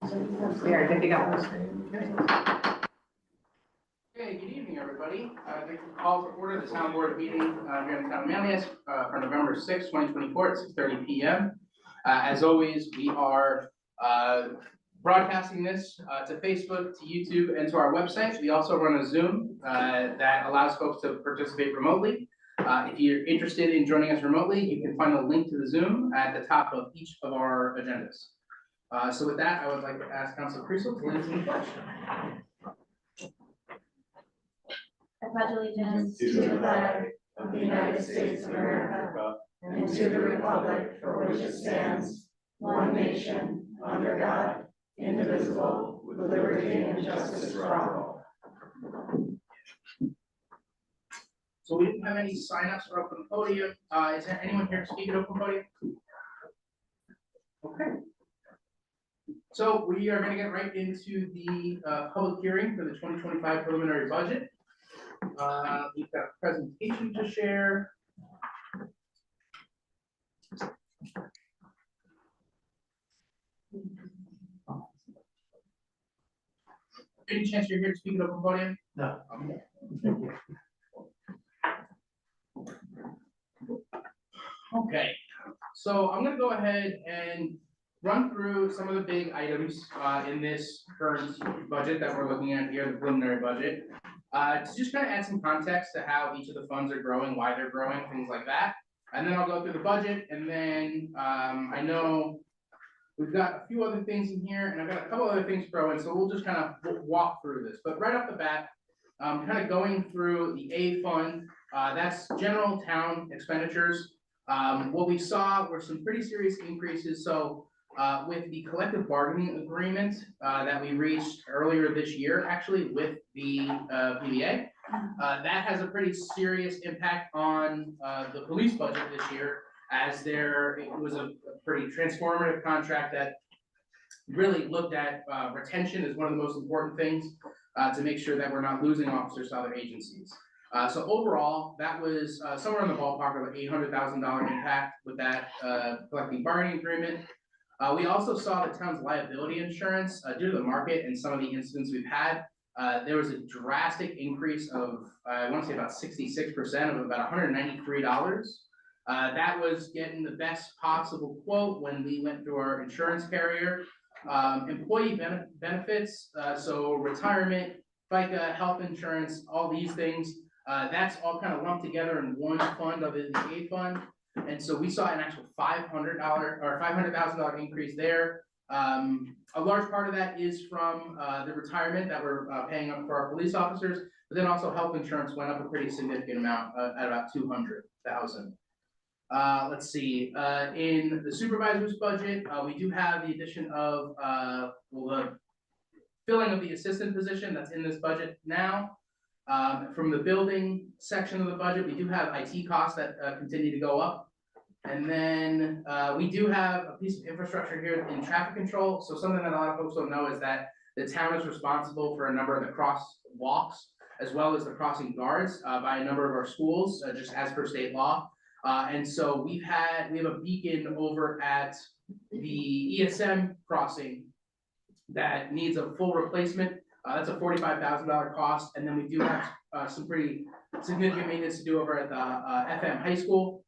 We are good to go. Okay, good evening, everybody. I'd like to call to order the town board meeting here in the town of Manlius for November 6, 2024 at 6:30 p.m. As always, we are broadcasting this to Facebook, to YouTube, and to our website. We also run a Zoom that allows folks to participate remotely. If you're interested in joining us remotely, you can find a link to the Zoom at the top of each of our agendas. So with that, I would like to ask Councilor Creasel to lead us in the pledge. I pledge allegiance to the flag of the United States of America and to the republic for which it stands, one nation, under God, indivisible, with liberty and justice for all. So we didn't have any signups for open podium. Is there anyone here to speak at open podium? Okay. So we are going to get right into the public hearing for the 2025 preliminary budget. We've got a presentation to share. Any chance you're here to speak at open podium? No. Okay, so I'm going to go ahead and run through some of the big items in this current budget that we're looking at here, the preliminary budget. To just kind of add some context to how each of the funds are growing, why they're growing, things like that. And then I'll go through the budget, and then I know we've got a few other things in here, and I've got a couple other things thrown in, so we'll just kind of walk through this. But right off the bat, kind of going through the A fund, that's general town expenditures. What we saw were some pretty serious increases. So with the collective bargaining agreement that we reached earlier this year, actually with the PBA, that has a pretty serious impact on the police budget this year, as it was a pretty transformative contract that really looked at retention as one of the most important things to make sure that we're not losing officers to other agencies. So overall, that was somewhere in the ballpark of an $800,000 impact with that collective bargaining agreement. We also saw the town's liability insurance due to the market and some of the incidents we've had. There was a drastic increase of, I want to say about 66% of about $193. That was getting the best possible quote when we went through our insurance carrier. Employee benefits, so retirement, FICA, health insurance, all these things, that's all kind of lumped together in one fund other than the A fund. And so we saw an actual $500,000 increase there. A large part of that is from the retirement that we're paying up for our police officers, but then also health insurance went up a pretty significant amount at about $200,000. Let's see, in the supervisor's budget, we do have the addition of, the filling of the assistant position that's in this budget now. From the building section of the budget, we do have IT costs that continue to go up. And then we do have a piece of infrastructure here in traffic control. So something that a lot of folks don't know is that the town is responsible for a number of the crosswalks, as well as the crossing guards by a number of our schools, just as per state law. And so we have a beacon over at the ESM crossing that needs a full replacement. That's a $45,000 cost. And then we do have some pretty significant maintenance to do over at the FM high school.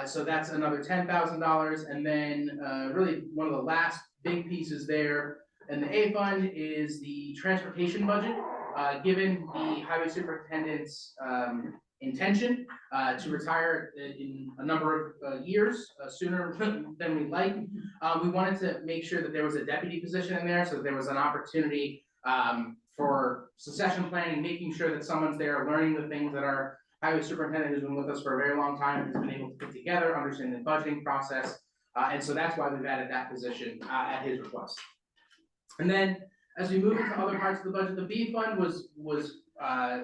So that's another $10,000. And then really one of the last big pieces there in the A fund is the transportation budget. Given the highway superintendent's intention to retire in a number of years sooner than we'd like, we wanted to make sure that there was a deputy position in there, so that there was an opportunity for succession planning, making sure that someone's there learning the things that our highway superintendent, who's been with us for a very long time, has been able to put together, understand the budgeting process. And so that's why we've added that position at his request. And then as we move into other parts of the budget, the B fund was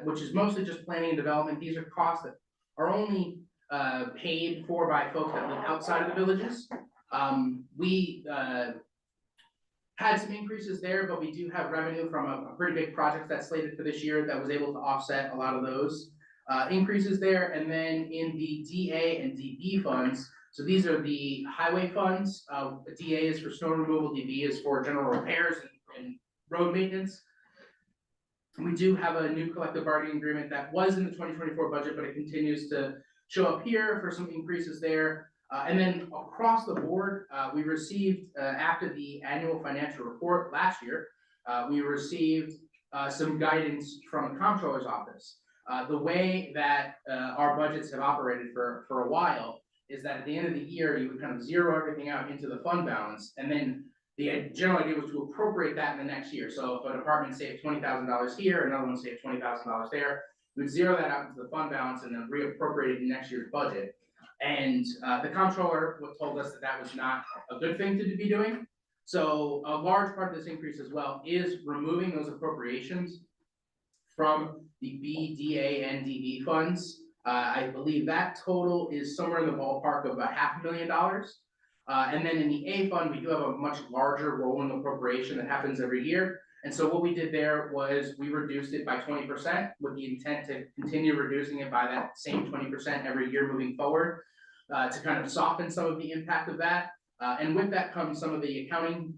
which is mostly just planning and development. These are costs that are only paid for by folks that live outside of the villages. We had some increases there, but we do have revenue from a pretty big project that's slated for this year that was able to offset a lot of those increases there. And then in the DA and DB funds, so these are the highway funds. DA is for snow removal, DB is for general repairs and and road maintenance. We do have a new collective bargaining agreement that was in the 2024 budget, but it continues to show up here for some increases there. And then across the board, we received, after the annual financial report last year, we received some guidance from the comptroller's office. The way that our budgets have operated for a while is that at the end of the year, you would kind of zero everything out into the fund balance, and then the general idea was to appropriate that in the next year. So if a department saved $20,000 here, another one saved $20,000 there, we would zero that out into the fund balance and then reappropriate it in next year's budget. And the comptroller told us that that was not a good thing to be doing. So a large part of this increase as well is removing those appropriations from the B, DA, and DB funds. I believe that total is somewhere in the ballpark of about $500,000. And then in the A fund, we do have a much larger rolling appropriation that happens every year. And so what we did there was we reduced it by 20% with the intent to continue reducing it by that same 20% every year moving forward, to kind of soften some of the impact of that. And with that comes some of the accounting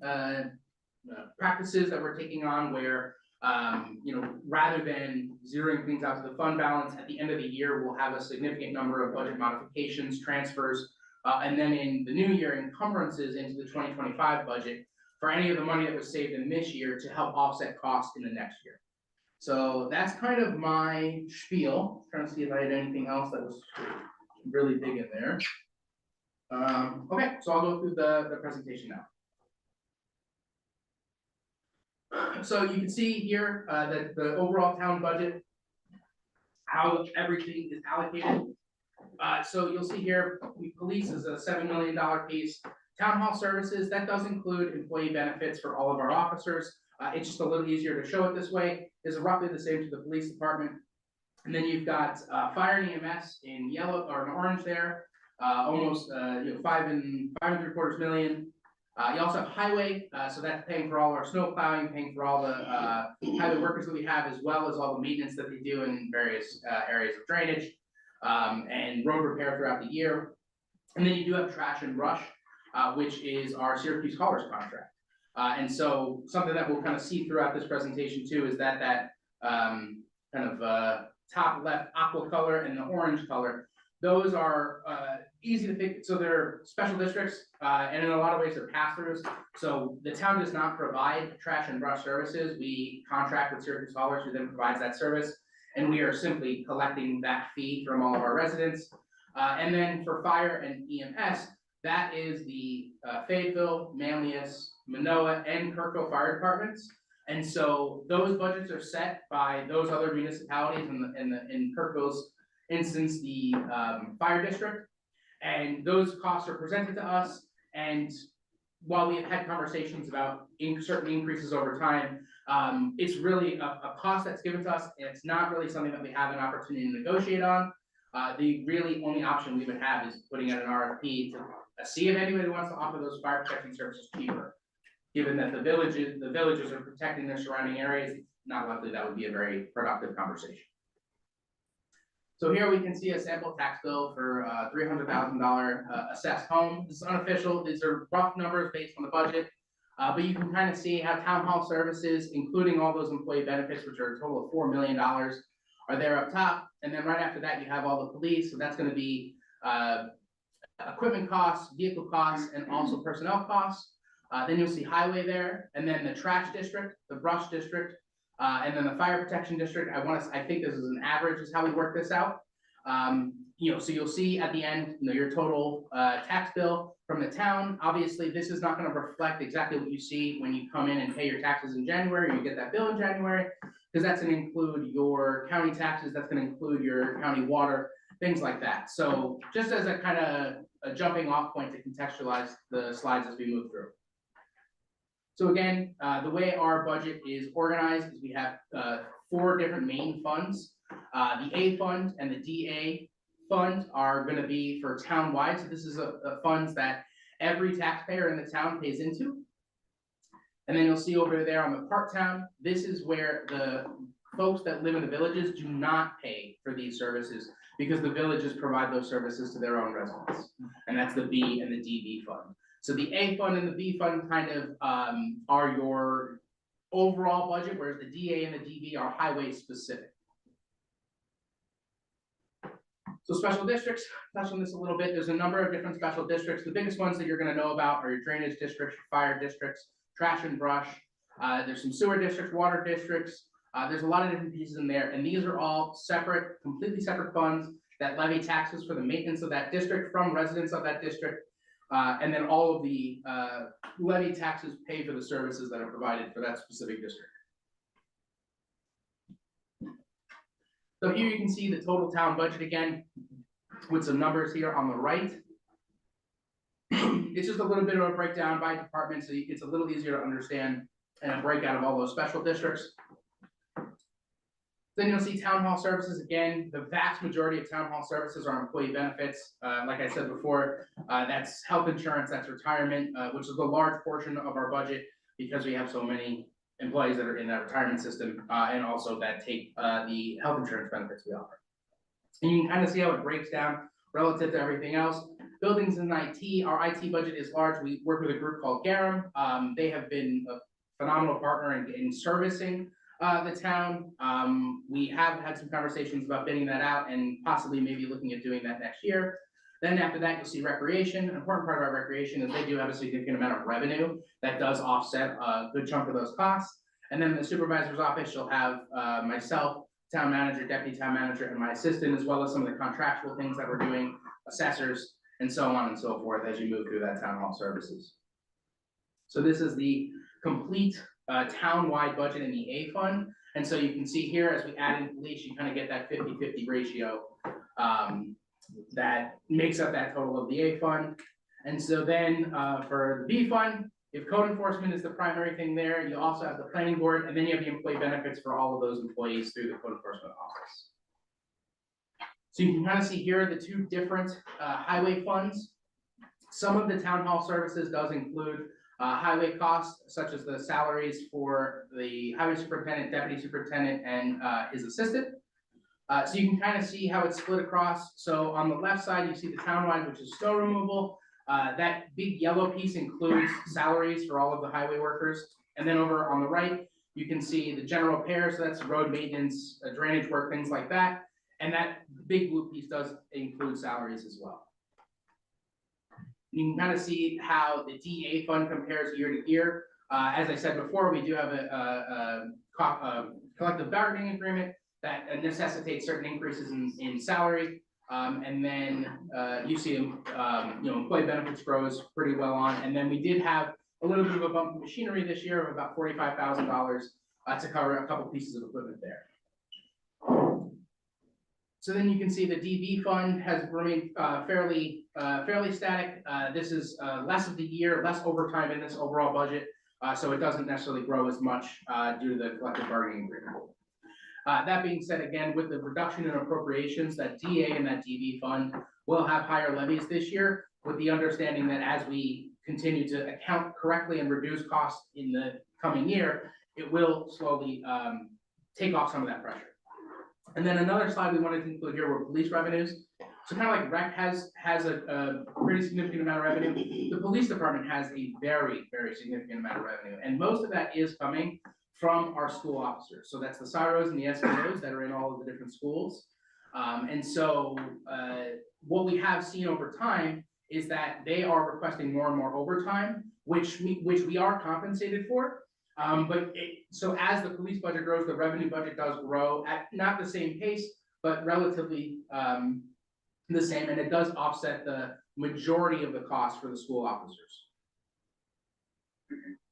practices that we're taking on where, rather than zeroing things out to the fund balance, at the end of the year, we'll have a significant number of budget modifications, transfers, and then in the new year, encumbrances into the 2025 budget for any of the money that was saved in this year to help offset costs in the next year. So that's kind of my spiel. Trying to see if I had anything else that was really big in there. Okay, so I'll go through the presentation now. So you can see here that the overall town budget, how everything is allocated. So you'll see here, police is a $7 million piece. Town hall services, that does include employee benefits for all of our officers. It's just a little easier to show it this way. It's roughly the same to the police department. And then you've got fire and EMS in yellow or in orange there, almost $5.75 million. You also have highway, so that's paying for all our snow plowing, paying for all the highway workers that we have, as well as all the maintenance that they do in various areas of drainage and road repair throughout the year. And then you do have trash and brush, which is our Syracuse Haulers contract. And so something that we'll kind of see throughout this presentation too is that top left aqua color and the orange color, those are easy to think. So they're special districts, and in a lot of ways they're pass-throughs. So the town does not provide trash and brush services. We contract with Syracuse Haulers, who then provides that service, and we are simply collecting that fee from all of our residents. And then for fire and EMS, that is the Fayetteville, Manlius, Manoa, and Kirkville fire departments. And so those budgets are set by those other municipalities, in Kirkville's instance, the fire district. And those costs are presented to us. And while we have had conversations about certain increases over time, it's really a cost that's given to us, and it's not really something that we have an opportunity to negotiate on. The really only option we would have is putting out an RFP to see if anybody wants to offer those fire protection services cheaper. Given that the villages are protecting their surrounding areas, it's not likely that would be a very productive conversation. So here we can see a sample tax bill for $300,000 assessed home. This is unofficial. These are rough numbers based on the budget, but you can kind of see how town hall services, including all those employee benefits, which are a total of $4 million, are there up top. And then right after that, you have all the police. So that's going to be equipment costs, vehicle costs, and also personnel costs. Then you'll see highway there, and then the trash district, the brush district, and then the fire protection district. I think this is an average is how we work this out. So you'll see at the end, your total tax bill from the town. Obviously, this is not going to reflect exactly what you see when you come in and pay your taxes in January. You get that bill in January, because that's going to include your county taxes. That's going to include your county water, things like that. So just as a kind of a jumping off point to contextualize the slides as we move through. So again, the way our budget is organized is we have 4 different main funds. The A fund and the DA fund are going to be for town-wide. So this is a funds that every taxpayer in the town pays into. And then you'll see over there on the part town, this is where the folks that live in the villages do not pay for these services, because the villages provide those services to their own residents. And that's the B and the DB fund. So the A fund and the B fund kind of are your overall budget, whereas the DA and the DB are highway specific. So special districts, touch on this a little bit. There's a number of different special districts. The biggest ones that you're going to know about are your drainage districts, your fire districts, trash and brush. There's some sewer districts, water districts. There's a lot of different pieces in there, and these are all separate, completely separate funds that levy taxes for the maintenance of that district from residents of that district. And then all of the levy taxes pay for the services that are provided for that specific district. So here you can see the total town budget again, with some numbers here on the right. It's just a little bit of a breakdown by department, so it's a little easier to understand, and a breakout of all those special districts. Then you'll see town hall services again. The vast majority of town hall services are employee benefits. Like I said before, that's health insurance, that's retirement, which is a large portion of our budget because we have so many employees that are in that retirement system, and also that take the health insurance benefits we offer. And you can kind of see how it breaks down relative to everything else. Buildings and IT, our IT budget is large. We work with a group called Garum. They have been a phenomenal partner in servicing the town. We have had some conversations about bidding that out and possibly maybe looking at doing that next year. Then after that, you'll see recreation. An important part of our recreation is they do have a significant amount of revenue that does offset a good chunk of those costs. And then in the supervisor's office, you'll have myself, town manager, deputy town manager, and my assistant, as well as some of the contractual things that we're doing, assessors, and so on and so forth as you move through that town hall services. So this is the complete town-wide budget in the A fund. And so you can see here, as we add in police, you kind of get that 50-50 ratio that makes up that total of the A fund. And so then for the B fund, if code enforcement is the primary thing there, you also have the planning board, and then you have the employee benefits for all of those employees through the code enforcement office. So you can kind of see here the two different highway funds. Some of the town hall services does include highway costs, such as the salaries for the highway superintendent, deputy superintendent, and his assistant. So you can kind of see how it's split across. So on the left side, you see the townwide, which is snow removal. That big yellow piece includes salaries for all of the highway workers. And then over on the right, you can see the general repairs, so that's road maintenance, drainage work, things like that. And that big blue piece does include salaries as well. You can kind of see how the DA fund compares year to year. As I said before, we do have a collective bargaining agreement that necessitates certain increases in salary. And then you see employee benefits grows pretty well on. And then we did have a little bit of a bump in machinery this year of about $45,000 to cover a couple pieces of equipment there. So then you can see the DB fund has remained fairly static. This is less of the year, less overtime in this overall budget, so it doesn't necessarily grow as much due to the collective bargaining agreement. That being said, again, with the reduction in appropriations, that DA and that DB fund will have higher levies this year, with the understanding that as we continue to account correctly and reduce costs in the coming year, it will slowly take off some of that pressure. And then another slide we wanted to include here were police revenues. So kind of like rec has a pretty significant amount of revenue. The police department has a very, very significant amount of revenue. And most of that is coming from our school officers. So that's the SIROs and the SPOs that are in all of the different schools. And so what we have seen over time is that they are requesting more and more overtime, which we are compensated for. So as the police budget grows, the revenue budget does grow at not the same pace, but relatively the same, and it does offset the majority of the cost for the school officers.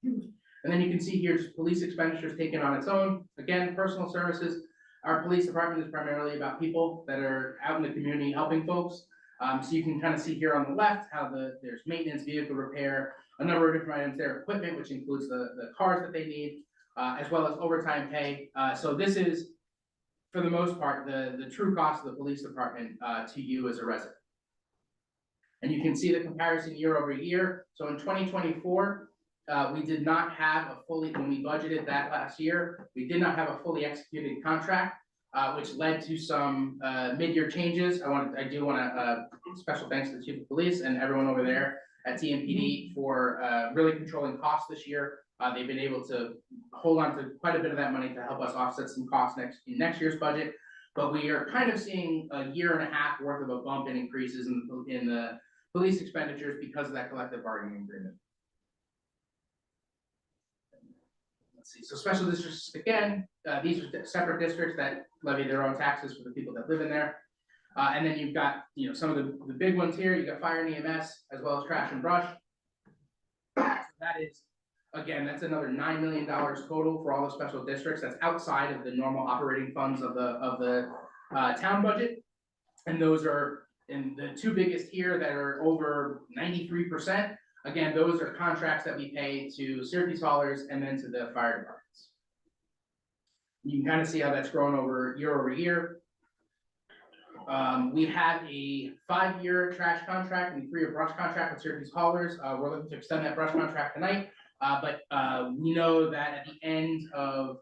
And then you can see here police expenditures taken on its own. Again, personal services. Our police department is primarily about people that are out in the community helping folks. So you can kind of see here on the left how there's maintenance, vehicle repair, a number of different items there, equipment, which includes the cars that they need, as well as overtime pay. So this is, for the most part, the true cost of the police department to you as a resident. And you can see the comparison year over year. So in 2024, we did not have a fully, when we budgeted that last year, we did not have a fully executed contract, which led to some mid-year changes. I do want to special thanks to the chief of police and everyone over there at TMPD for really controlling costs this year They've been able to hold on to quite a bit of that money to help us offset some costs in next year's budget. But we are kind of seeing a year and a half worth of a bump in increases in the police expenditures because of that collective bargaining agreement. Let's see, so special districts, again, these are separate districts that levy their own taxes for the people that live in there. And then you've got, some of the big ones here. You've got fire and EMS, as well as trash and brush. That is, again, that's another $9 million total for all the special districts. That's outside of the normal operating funds of the town budget. And those are, in the two biggest here that are over 93%. Again, those are contracts that we pay to Syracuse haulers and then to the fire departments. You can kind of see how that's grown over year. We have a 5-year trash contract and a 3-year brush contract with Syracuse haulers. We're looking to extend that brush contract tonight, but we know that at the end of,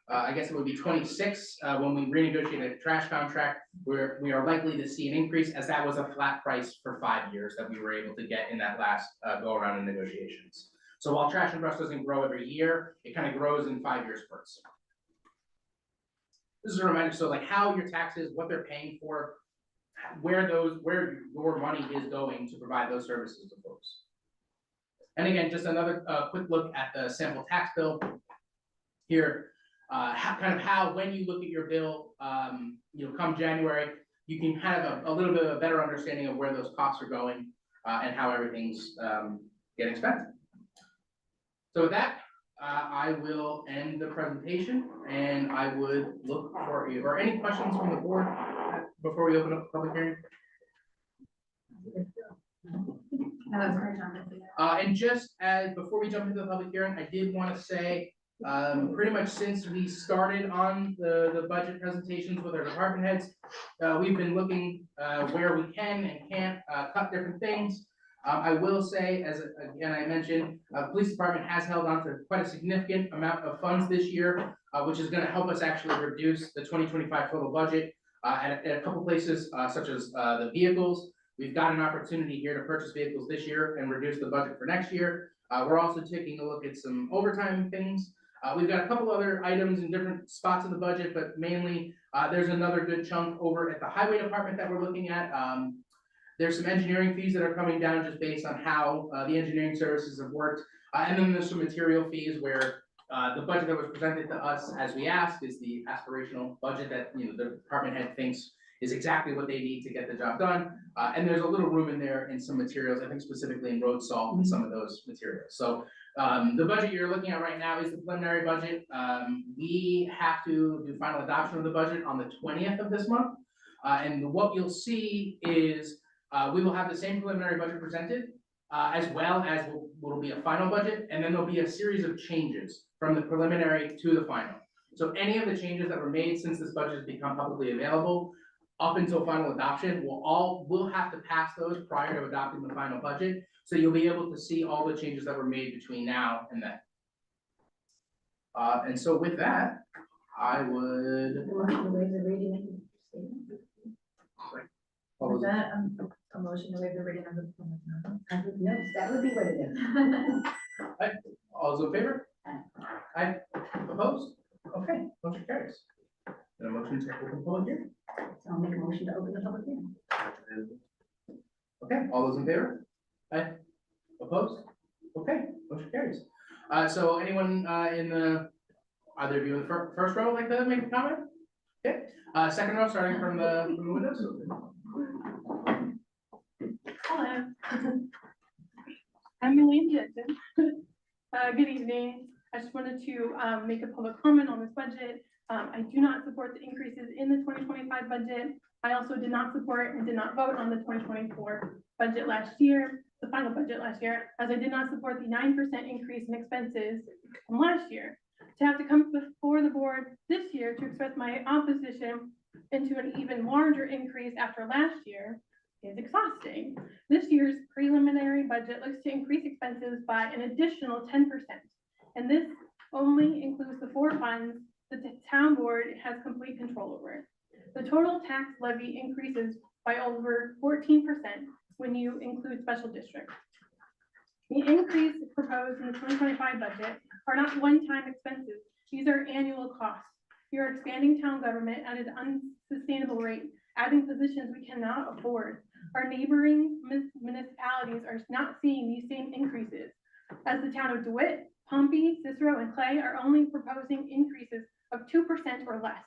I guess it would be 26, when we renegotiate a trash contract, we are likely to see an increase, as that was a flat price for 5 years that we were able to get in that last go around in negotiations. So while trash and brush doesn't grow every year, it kind of grows in 5 years first. This is a reminder, so like how your taxes, what they're paying for, where your money is going to provide those services to folks. And again, just another quick look at the sample tax bill here. How when you look at your bill, come January, you can have a little bit of a better understanding of where those costs are going and how everything's getting spent. So with that, I will end the presentation, and I would look for you. Or any questions from the board before we open up the public hearing? And just as before we jump into the public hearing, I did want to say, pretty much since we started on the budget presentations with our department heads, we've been looking where we can and can't cut different things. I will say, as again I mentioned, the police department has held on to quite a significant amount of funds this year, which is going to help us actually reduce the 2025 total budget at a couple places, such as the vehicles. We've got an opportunity here to purchase vehicles this year and reduce the budget for next year. We're also taking a look at some overtime things. We've got a couple other items in different spots of the budget, but mainly there's another good chunk over at the highway department that we're looking at. There's some engineering fees that are coming down just based on how the engineering services have worked. And then there's some material fees where the budget that was presented to us as we asked is the aspirational budget that the department head thinks is exactly what they need to get the job done. And there's a little room in there in some materials, I think specifically in road salt and some of those materials. So the budget you're looking at right now is the preliminary budget. We have to do final adoption of the budget on the 20th of this month. And what you'll see is we will have the same preliminary budget presented, as well as will be a final budget, and then there'll be a series of changes from the preliminary to the final. So any of the changes that were made since this budget has become publicly available up until final adoption, we'll have to pass those prior to adopting the final budget. So you'll be able to see all the changes that were made between now and then. And so with that, I would. Was that a motion to waive the reading of the public notice? Yes, that would be what it is. All those in favor? Aye. Opposed? Okay, motion carries. And a motion to open public hearing. So I'll make a motion to open the public hearing. Okay, all those in favor? Aye. Opposed? Okay, motion carries. So anyone either of you in the first row would like to make a comment? Okay, second row, starting from the windows. Hello. I'm Manlius. Good evening. I just wanted to make a public comment on this budget. I do not support the increases in the 2025 budget. I also did not support and did not vote on the 2024 budget last year, the final budget last year, as I did not support the 9% increase in expenses from last year. To have to come before the board this year to express my opposition into an even larger increase after last year is exhausting. This year's preliminary budget looks to increase expenses by an additional 10%. And this only includes the 4 funds that the town board has complete control over. The total tax levy increases by over 14% when you include special districts. The increase proposed in the 2025 budget are not one-time expenses. These are annual costs. You're expanding town government at an unsustainable rate, adding positions we cannot afford. Our neighboring municipalities are not seeing these same increases. As the town of DeWitt, Pompey, Cicero, and Clay are only proposing increases of 2% or less.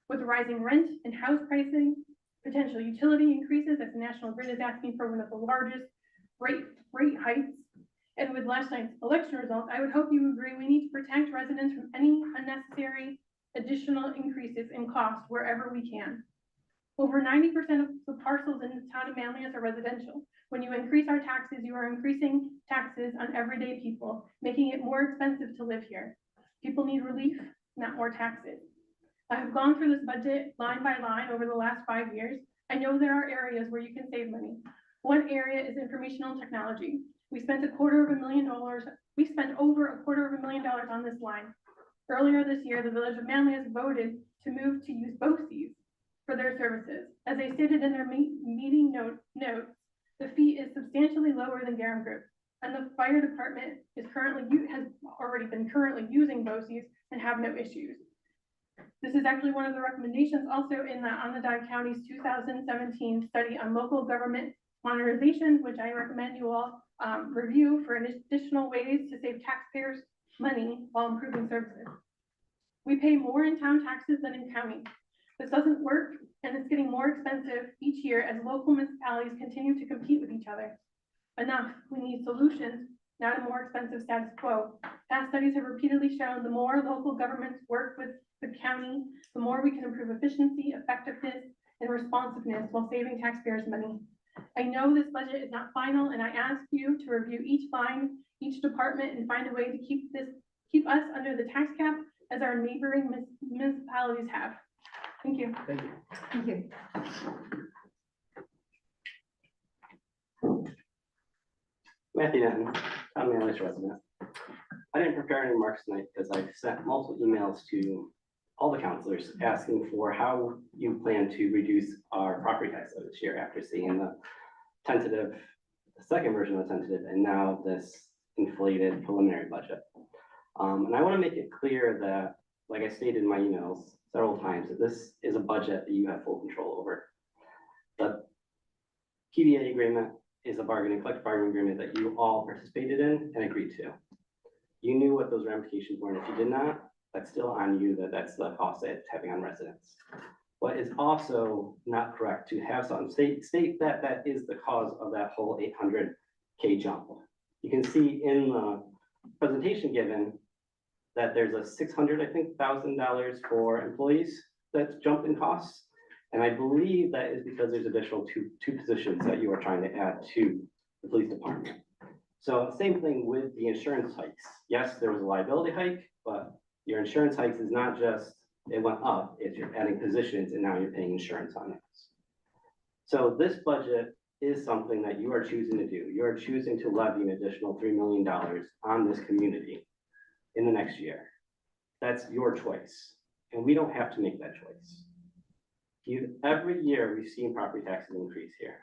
With rising rent and house pricing, potential utility increases as the National Grid is asking for one of the largest rate hikes, and with last night's election results, I would hope you agree we need to protect residents from any unnecessary additional increases in cost wherever we can. Over 90% of the parcels in the town of Manlius are residential. When you increase our taxes, you are increasing taxes on everyday people, making it more expensive to live here. People need relief, not more taxes. I have gone through this budget line by line over the last 5 years. I know there are areas where you can save money. One area is informational technology. We spent over $250,000 on this line. Earlier this year, the village of Manlius voted to move to use BOCES for their services. As they stated in their meeting notes, the fee is substantially lower than Garum Group, and the fire department has already been using BOCES and have no issues. This is actually one of the recommendations also in the Onondaga County's 2017 study on local government modernization, which I recommend you all review for additional ways to save taxpayers money while improving services. We pay more in town taxes than in county. This doesn't work, and it's getting more expensive each year as local municipalities continue to compete with each other. Enough, we need solutions, not a more expensive status quo. Past studies have repeatedly shown the more local governments work with the county, the more we can improve efficiency, effectiveness, and responsiveness while saving taxpayers money. I know this budget is not final, and I ask you to review each line, each department, and find a way to keep us under the tax cap as our neighboring municipalities have. Thank you. Thank you. Thank you. Matthew Denton, I'm a Manlius resident. I didn't prepare any remarks tonight because I've sent multiple emails to all the counselors asking for how you plan to reduce our property tax this year after seeing the second version of the tentative, and now this inflated preliminary budget. And I want to make it clear that, like I stated in my emails several times, that this is a budget that you have full control over. The PBA agreement is a collective bargaining agreement that you all participated in and agreed to. You knew what those ramifications were, and if you did not, that's still on you, that's the cost that it's having on residents. But it's also not correct to have something state that that is the cause of that whole 800K jump. You can see in the presentation given that there's a $600,000 for employees that's jumped in costs. And I believe that is because there's additional two positions that you are trying to add to the police department. So same thing with the insurance hikes. Yes, there was a liability hike, but your insurance hikes is not just, it went up, it's you're adding positions and now you're paying insurance on it. So this budget is something that you are choosing to do. You are choosing to levy an additional $3 million on this community in the next year. That's your choice. And we don't have to make that choice. Every year we've seen property taxes increase here.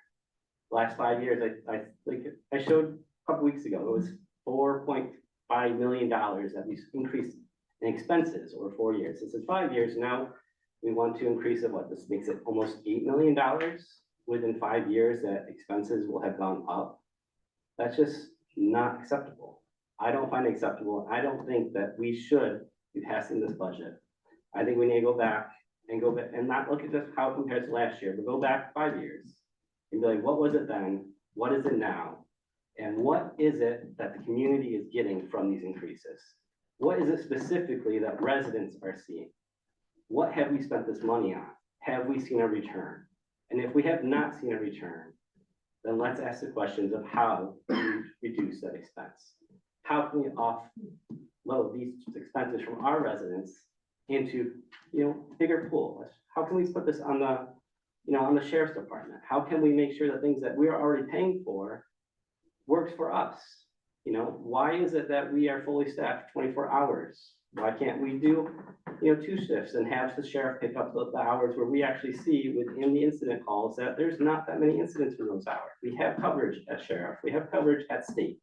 Last 5 years, I showed a couple weeks ago, it was $4.5 million that we increased in expenses over 4 years. This is 5 years now. We want to increase it. What, this makes it almost $8 million within 5 years that expenses will have gone up. That's just not acceptable. I don't find it acceptable. I don't think that we should be passing this budget. I think we need to go back and not look at just how it compares to last year, but go back 5 years and be like, what was it then? What is it now? And what is it that the community is getting from these increases? What is it specifically that residents are seeing? What have we spent this money on? Have we seen a return? And if we have not seen a return, then let's ask the questions of how we reduce that expense. How can we offload these expenses from our residents into, bigger pool? How can we put this on the, on the sheriff's department? How can we make sure that things that we are already paying for works for us? Why is it that we are fully staffed 24 hours? Why can't we do, 2 shifts and have the sheriff pick up the hours where we actually see within the incident calls that there's not that many incidents for those hours? We have coverage at sheriff. We have coverage at state.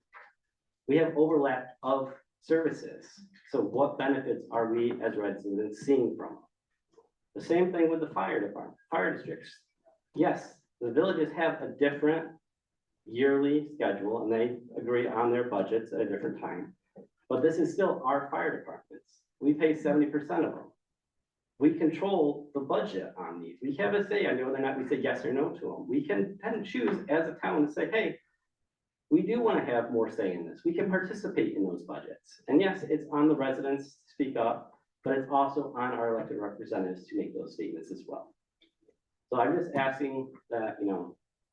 We have overlap of services. So what benefits are we as residents seeing from them? The same thing with the fire department, fire districts. Yes, the villages have a different yearly schedule and they agree on their budgets at a different time. But this is still our fire departments. We pay 70% of them. We control the budget on these. We have a say on whether or not we say yes or no to them. We can then choose as a town to say, hey, we do want to have more say in this. We can participate in those budgets. And yes, it's on the residents to speak up, but it's also on our elected representatives to make those statements as well. So I'm just asking that,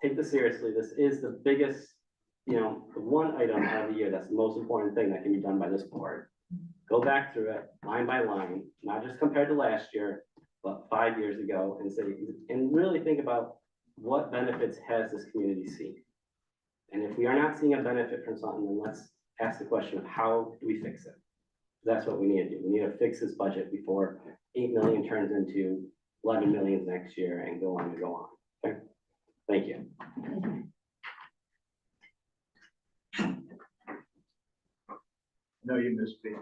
take this seriously. This is the biggest, the one item out of the year that's the most important thing that can be done by this board. Go back through it line by line, not just compared to last year, but 5 years ago and say, and really think about what benefits has this community seen. And if we are not seeing a benefit from something, then let's ask the question of how do we fix it? That's what we need to do. We need to fix this budget before 8 million turns into 11 million next year and go on and go on. Okay, thank you. No, you missed me.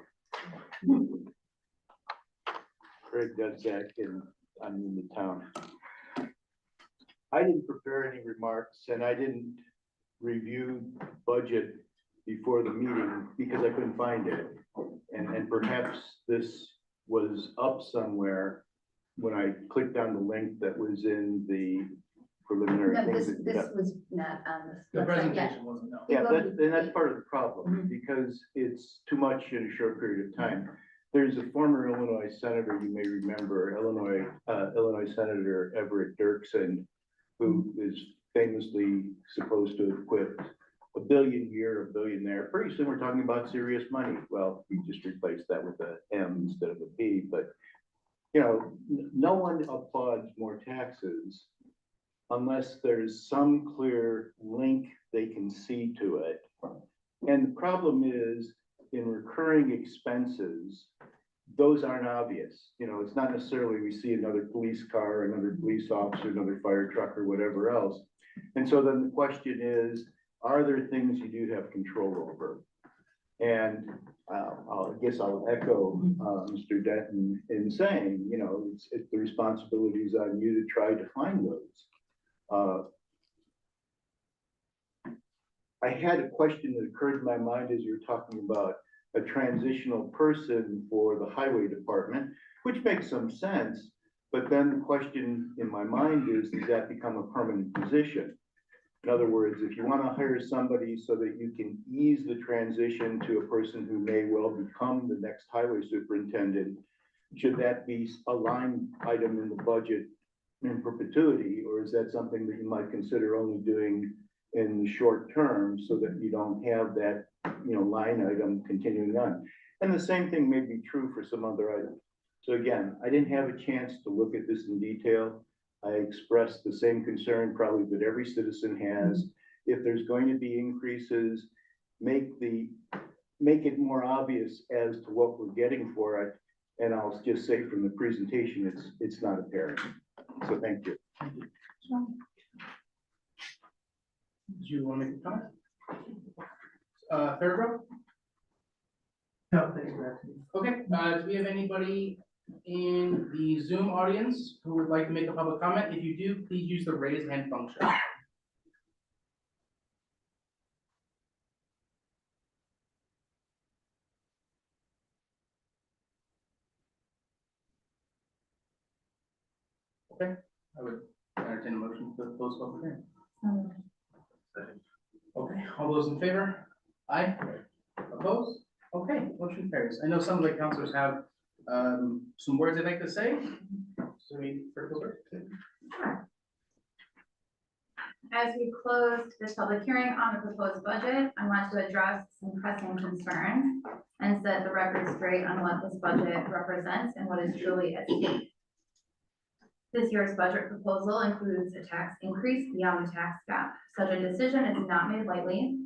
Craig Dudzak, and I'm in the town. I didn't prepare any remarks and I didn't review budget before the meeting because I couldn't find it. And perhaps this was up somewhere when I clicked on the link that was in the preliminary No, things. this was not on this. The website yet. presentation wasn't, no. Yeah, that's part of the problem, because it's too much in a short period of time. There's a former Illinois senator, you may remember, Illinois Senator Everett Dirksen, who is famously supposed to have quit $1 billion here, $1 billion there. Pretty soon we're talking about serious money. Well, we just replaced that with a M instead of a B, but no one applauds more taxes unless there's some clear link they can see to it. And the problem is, in recurring expenses, those aren't obvious. It's not necessarily we see another police car, another police officer, another fire truck, or whatever else. And so then the question is, are there things you do have control over? And I guess I'll echo Mr. Denton in saying, it's the responsibilities on you to try to find those. I had a question that occurred in my mind as you were talking about a transitional person for the highway department, which makes some sense. But then the question in my mind is, does that become a permanent position? In other words, if you want to hire somebody so that you can ease the transition to a person who may well become the next highway superintendent, should that be a line item in the budget in perpetuity, or is that something that you might consider only doing in the short term so that you don't have that, line item continuing on? And the same thing may be true for some other items. So again, I didn't have a chance to look at this in detail. I expressed the same concern probably that every citizen has. If there's going to be increases, make it more obvious as to what we're getting for it. And I'll just say from the presentation, it's not apparent. So thank you. Do you want to make a comment? Third row? No, thanks, Matt. Okay, do we have anybody in the Zoom audience who would like to make a public comment? If you do, please use the raise hand function. Okay, I would entertain a motion to close public hearing. Okay, all those in favor? Aye. Opposed? Okay, motion carries. I know some of the councilors have some words they'd like to say. So we first go first. As we close this public hearing on the proposed budget, I want to address some pressing concerns and set the record straight on what this budget represents and what is truly at stake. This year's budget proposal includes a tax increase beyond the tax cap. Such a decision is not made lightly,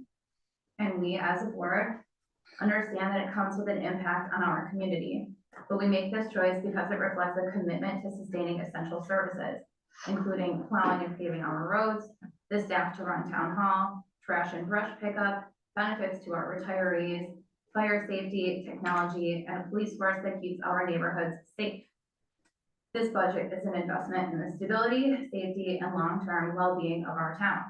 and we as a board understand that it comes with an impact on our community. But we make this choice because it reflects a commitment to sustaining essential services, including plowing and paving our roads, the staff to run town hall, trash and brush pickup, benefits to our retirees, fire safety, technology, and a police force that keeps our neighborhoods safe. This budget is an investment in the stability, safety, and long-term well-being of our town.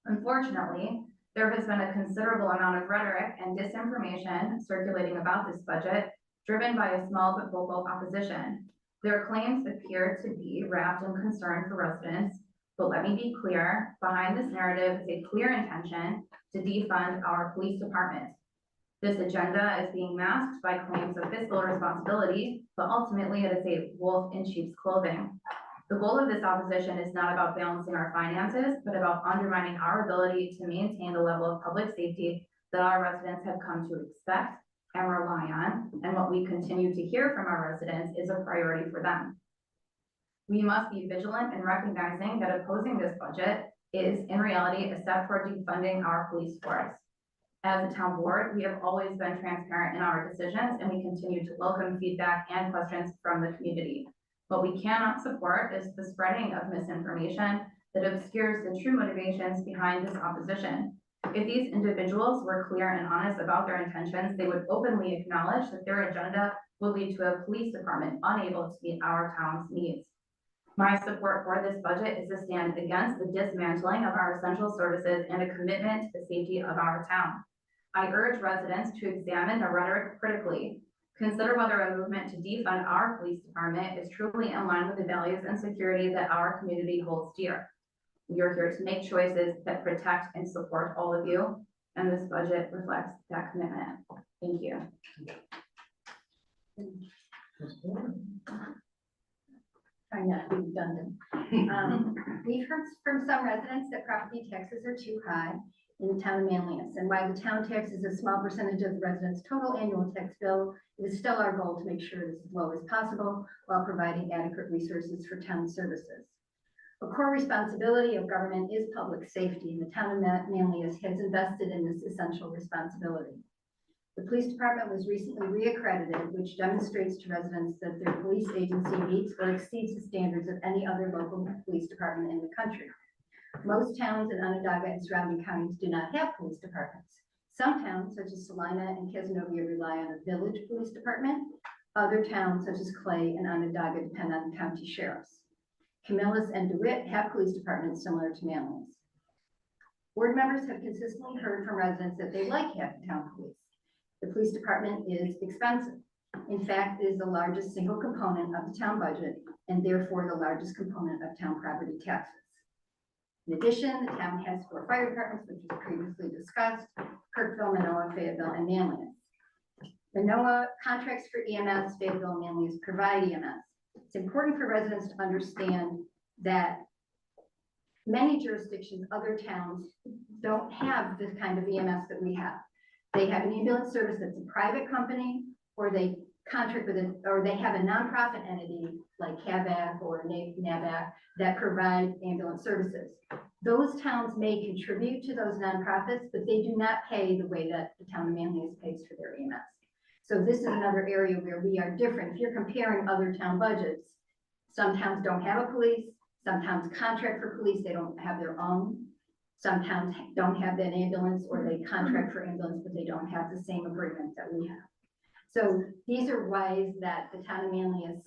Unfortunately, there has been a considerable amount of rhetoric and disinformation circulating about this budget, driven by a small but vocal opposition. Their claims appear to be wrapped in concern for residents, but let me be clear, behind this narrative is a clear intention to defund our police department. This agenda is being masked by claims of fiscal responsibility, but ultimately it is a wolf in sheep's clothing. The goal of this opposition is not about balancing our finances, but about undermining our ability to maintain the level of public safety that our residents have come to expect and rely on, and what we continue to hear from our residents is a priority for them. We must be vigilant in recognizing that opposing this budget is in reality a step toward defunding our police force. As a town board, we have always been transparent in our decisions, and we continue to welcome feedback and questions from the community. What we cannot support is the spreading of misinformation that obscures the true motivations behind this opposition. If these individuals were clear and honest about their intentions, they would openly acknowledge that their agenda will lead to a police department unable to meet our town's needs. My support for this budget is to stand against the dismantling of our essential services and a commitment to the safety of our town. I urge residents to examine the rhetoric critically. Consider whether a movement to defund our police department is truly in line with the values and security that our community holds dear. We are here to make choices that protect and support all of you, and this budget reflects that commitment. Thank you. Trying not to be redundant. We've heard from some residents that property taxes are too high in the town of Manlius, and while the town tax is a small percentage of the residents' total annual tax bill, it is still our goal to make sure it is as low as possible while providing adequate resources for town services. A core responsibility of government is public safety, and the town of Manlius has invested in this essential responsibility. The police department was recently reaccredited, which demonstrates to residents that their police agency meets or exceeds the standards of any other local police department in the country. Most towns in Onondaga and surrounding counties do not have police departments. Some towns, such as Salina and Cazenovia, rely on a village police department. Other towns, such as Clay and Onondaga, depend on county sheriffs. Camillus and DeWitt have police departments similar to Manlius. Board members have consistently heard from residents that they like having town police. The police department is expensive. In fact, it is the largest single component of the town budget and therefore the largest component of town property taxes. In addition, the town has 4 fire departments, which was previously discussed: Kirkville, Manoa, Fayetteville, and Manlius. Manoa contracts for EMS, Fayetteville, and Manlius provide EMS. It's important for residents to understand that many jurisdictions, other towns, don't have this kind of EMS that we have. They have an ambulance service that's a private company, or they contract with it, or they have a nonprofit entity like CAVAC or NAVAC that provide ambulance services. Those towns may contribute to those nonprofits, but they do not pay the way that the town of Manlius pays for their EMS. So this is another area where we are different. If you're comparing other town budgets, some towns don't have a police, some towns contract for police, they don't have their own. Some towns don't have that ambulance, or they contract for ambulance, but they don't have the same agreement that we have. So these are ways that the town of Manlius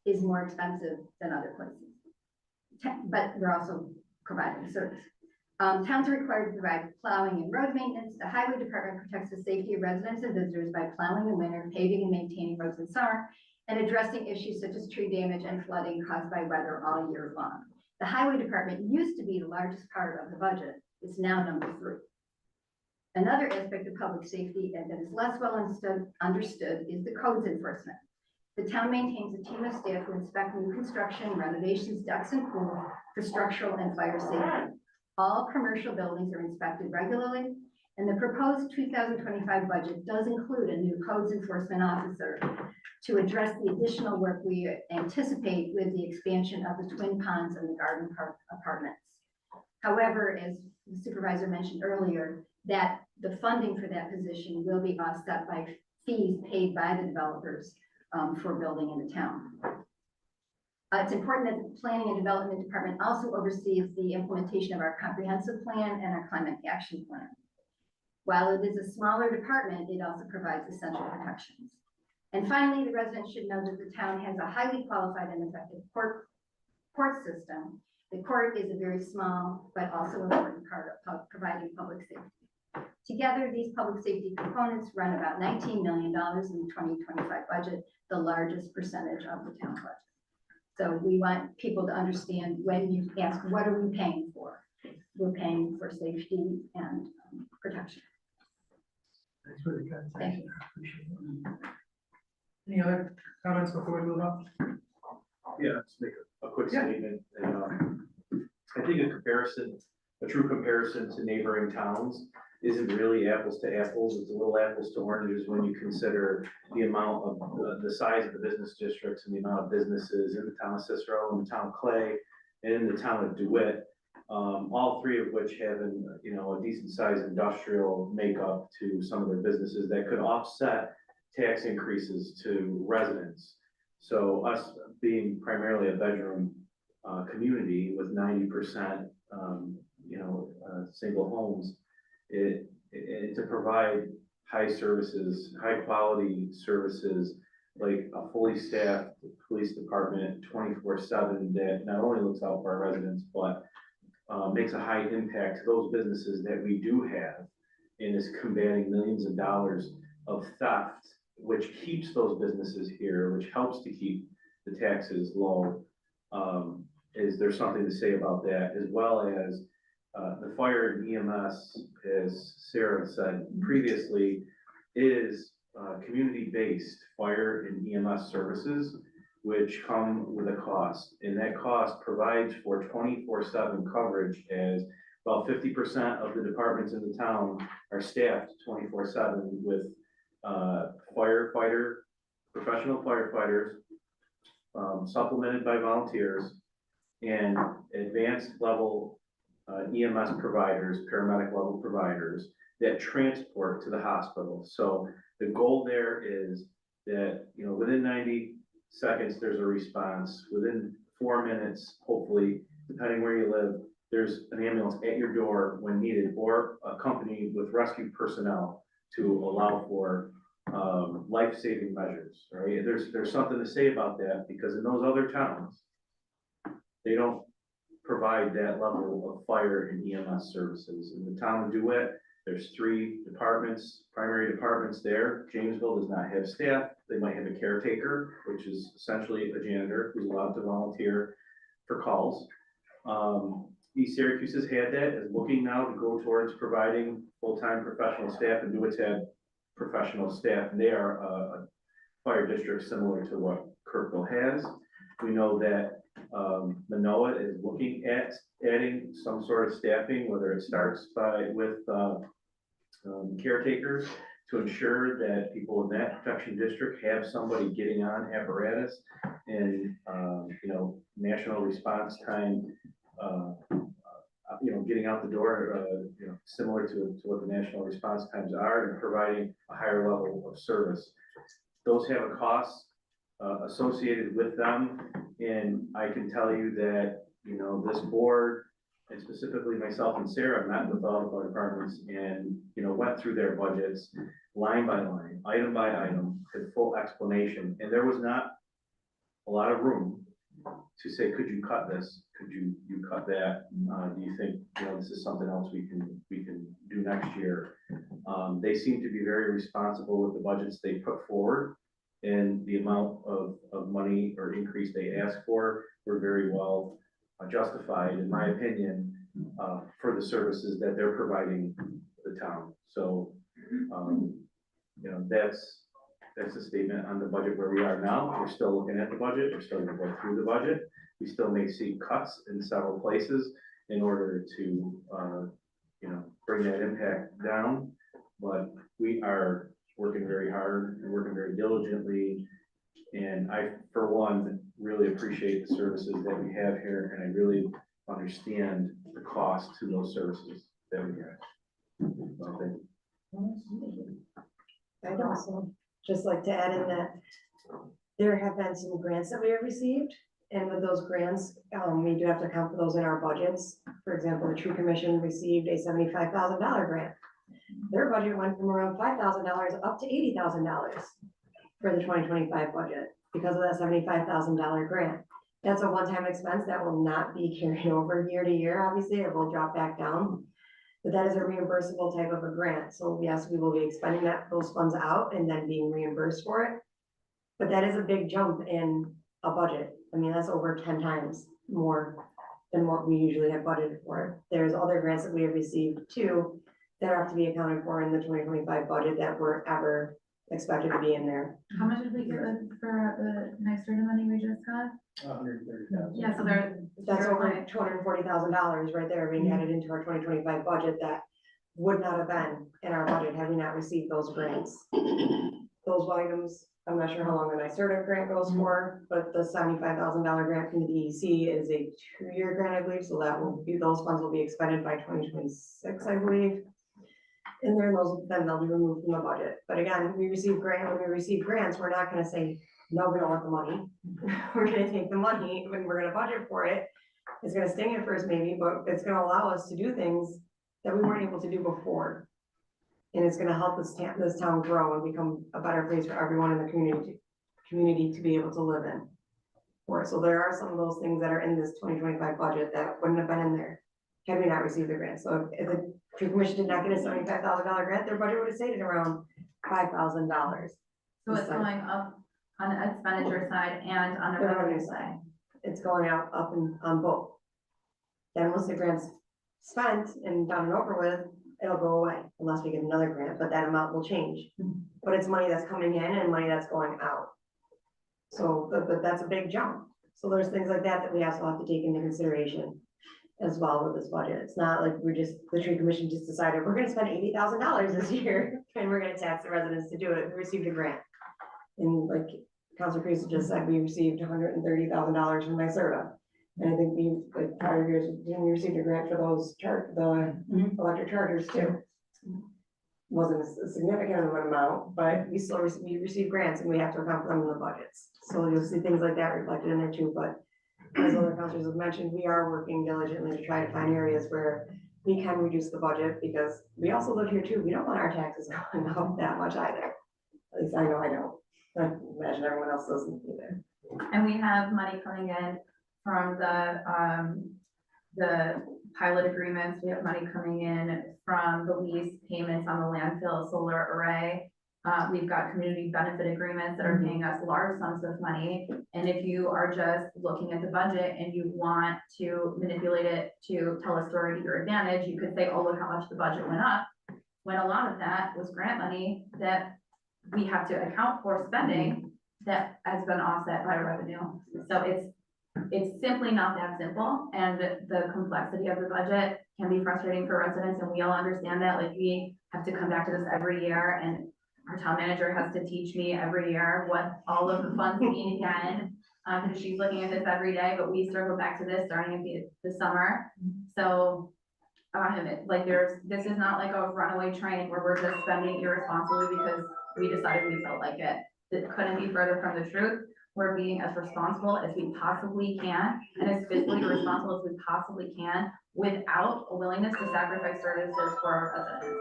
is more expensive than other places. But they're also providing service. Towns are required to provide plowing and road maintenance. The highway department protects the safety of residents and visitors by plowing in winter, paving and maintaining roads in summer, and addressing issues such as tree damage and flooding caused by weather all year long. The highway department used to be the largest part of the budget. It's now number 3. Another aspect of public safety and that is less well understood is the codes enforcement. The town maintains a team of staff who inspect new construction, renovations, decks, and pools for structural and fire safety. All commercial buildings are inspected regularly, and the proposed 2025 budget does include a new codes enforcement officer to address the additional work we anticipate with the expansion of the Twin Ponds and the Garden Park apartments. However, as the supervisor mentioned earlier, that the funding for that position will be offset by fees paid by the developers for building in the town. It's important that the Planning and Development Department also oversees the implementation of our comprehensive plan and our climate action plan. While it is a smaller department, it also provides essential protections. And finally, the residents should know that the town has a highly qualified and effective court system. The court is a very small but also important part of providing public safety. Together, these public safety components run about $19 million in the 2025 budget, the largest percentage of the town budget. So we want people to understand when you ask, what are we paying for? We're paying for safety and protection. Thanks for the context. Thank you. Appreciate it. Any other comments before we move on? Yeah, let's make a quick statement, and, I think a true comparison to neighboring towns isn't really apples to apples, it's a little apples to oranges when you consider the amount of, the size of the business districts and the amount of businesses in the town of Cicero, in the town of Clay, and in the town of DeWitt, all three of which have a decent sized industrial makeup to some of their businesses that could offset tax increases to residents. So us being primarily a bedroom community with 90%, single homes, it to provide high services, high quality services, like a fully staffed police department 24/7 that not only looks out for our residents, but makes a high impact to those businesses that we do have and is combating millions of dollars of theft, which keeps those businesses here, which helps to keep the taxes low. Is there something to say about that, as well as the fire and EMS, as Sarah said previously, is community-based fire and EMS services, which come with a cost, and that cost provides for 24/7 coverage, as about 50% of the departments in the town are staffed 24/7 with professional firefighters, supplemented by volunteers, and advanced level EMS providers, paramedic level providers that transport to the hospital. So the goal there is that, within 90 seconds, there's a response. Within 4 minutes, hopefully, depending where you live, there's an ambulance at your door when needed, or accompanied with rescue personnel to allow for life-saving measures, right? There's something to say about that, because in those other towns, they don't provide that level of fire and EMS services. In the town of DeWitt, there's 3 departments, primary departments there. Jamesville does not have staff. They might have a caretaker, which is essentially a janitor who's allowed to volunteer for calls. East Syracuse has had that, is looking now to go towards providing full-time professional staff, and DeWitt's had professional staff. They are a fire district similar to what Kirkville has. We know that Manoa is looking at adding some sort of staffing, whether it starts with caretakers, to ensure that people in that protection district have somebody getting on apparatus, and national response time, getting out the door, similar to what the national response times are, and providing a higher level of service. Those have a cost associated with them, and I can tell you that, this board, and specifically myself and Sarah, met with all of our departments and, went through their budgets line by line, item by item, with full explanation, and there was not a lot of room to say, could you cut this? Could you cut that? Do you think, this is something else we can do next year? They seem to be very responsible with the budgets they put forward, and the amount of money or increase they asked for were very well justified, in my opinion, for the services that they're providing the town. So, that's a statement on the budget where we are now. We're still looking at the budget. We're still gonna go through the budget. We still may see cuts in several places in order to, bring that impact down. But we are working very hard and working very diligently. And I, for one, really appreciate the services that we have here, and I really understand the cost to those services that we have. So, thank you. I'd also just like to add in that there have been some grants that we have received, and with those grants, we do have to account for those in our budgets. For example, the Tree Commission received a $75,000 grant. their budget went from around $5,000 up to $80,000 for the 2025 budget because of that $75,000 grant. That's a one-time expense that will not be carried over year to year, obviously, it will drop back down. But that is a reimbursable type of a grant, so yes, we will be expending those funds out and then being reimbursed for it. But that is a big jump in a budget, I mean, that's over 10 times more than what we usually have budgeted for. There's other grants that we have received too, that have to be accounted for in the 2025 budget that weren't ever expected to be in there. How much did we get for the next round of money we just got? 130,000. Yeah, so they're. That's they're over like- $240,000 right there being added into our 2025 budget that would not have been in our budget had we not received those grants. Those items, I'm not sure how long the NYSERDA grant goes for, but the $75,000 grant from the DEC is a 2-year grant, I believe, so that will be, those funds will be expended by 2026, I believe. And then they'll be removed from the budget. But again, when we receive grants, we're not gonna say, no, we don't want the money. We're gonna take the money when we're gonna budget for it. It's gonna sting at first maybe, but it's gonna allow us to do things that we weren't able to do before. And it's gonna help this town grow and become a better place for everyone in the community to be able to live in. So there are some of those things that are in this 2025 budget that wouldn't have been in there had we not received the grant. So if the tree commission did not get a $75,000 grant, their budget would have stayed at around $5,000. So it's going up on the expenditure side and on the The revenue revenue side. It's going out up and on both. Then once the grant's spent and done and over with, it'll go away unless we get another grant, but that amount will change. But it's money that's coming in and money that's going out. So, but that's a big jump. So there's things like that that we also have to take into consideration as well with this budget. It's not like the tree commission just decided, we're gonna spend $80,000 this year and we're gonna tax the residents to do it. We received a grant. And like Councilor Creasy just said, we received $130,000 from NYSERDA. And I think we, like prior years, we received a grant for those the electric chargers too. Wasn't a significant amount, but we still receive grants and we have to account for them in the budgets. So you'll see things like that reflected in there too, but as other councilors have mentioned, we are working diligently to try to find areas where we can reduce the budget because we also live here too. We don't want our taxes going up that much either. At least I know I don't. I imagine everyone else doesn't either. And we have money coming in from the pilot agreements. We have money coming in from the lease payments on the landfill solar array. We've got community benefit agreements that are paying us large sums of money. And if you are just looking at the budget and you want to manipulate it to tell a story to your advantage, you could say, oh, look how much the budget went up. When a lot of that was grant money that we have to account for spending that has been offset by revenue. So it's simply not that simple, and the complexity of the budget can be frustrating for residents, and we all understand that. Like, we have to come back to this every year, and our town manager has to teach me every year what all of the funds mean again, because she's looking at this every day, but we circle back to this starting at the summer. So this is not like a runaway train where we're just spending irresponsibly because we decided we felt like it. It couldn't be further from the truth. We're being as responsible as we possibly can and as fiscally responsible as we possibly can without a willingness to sacrifice services for our residents.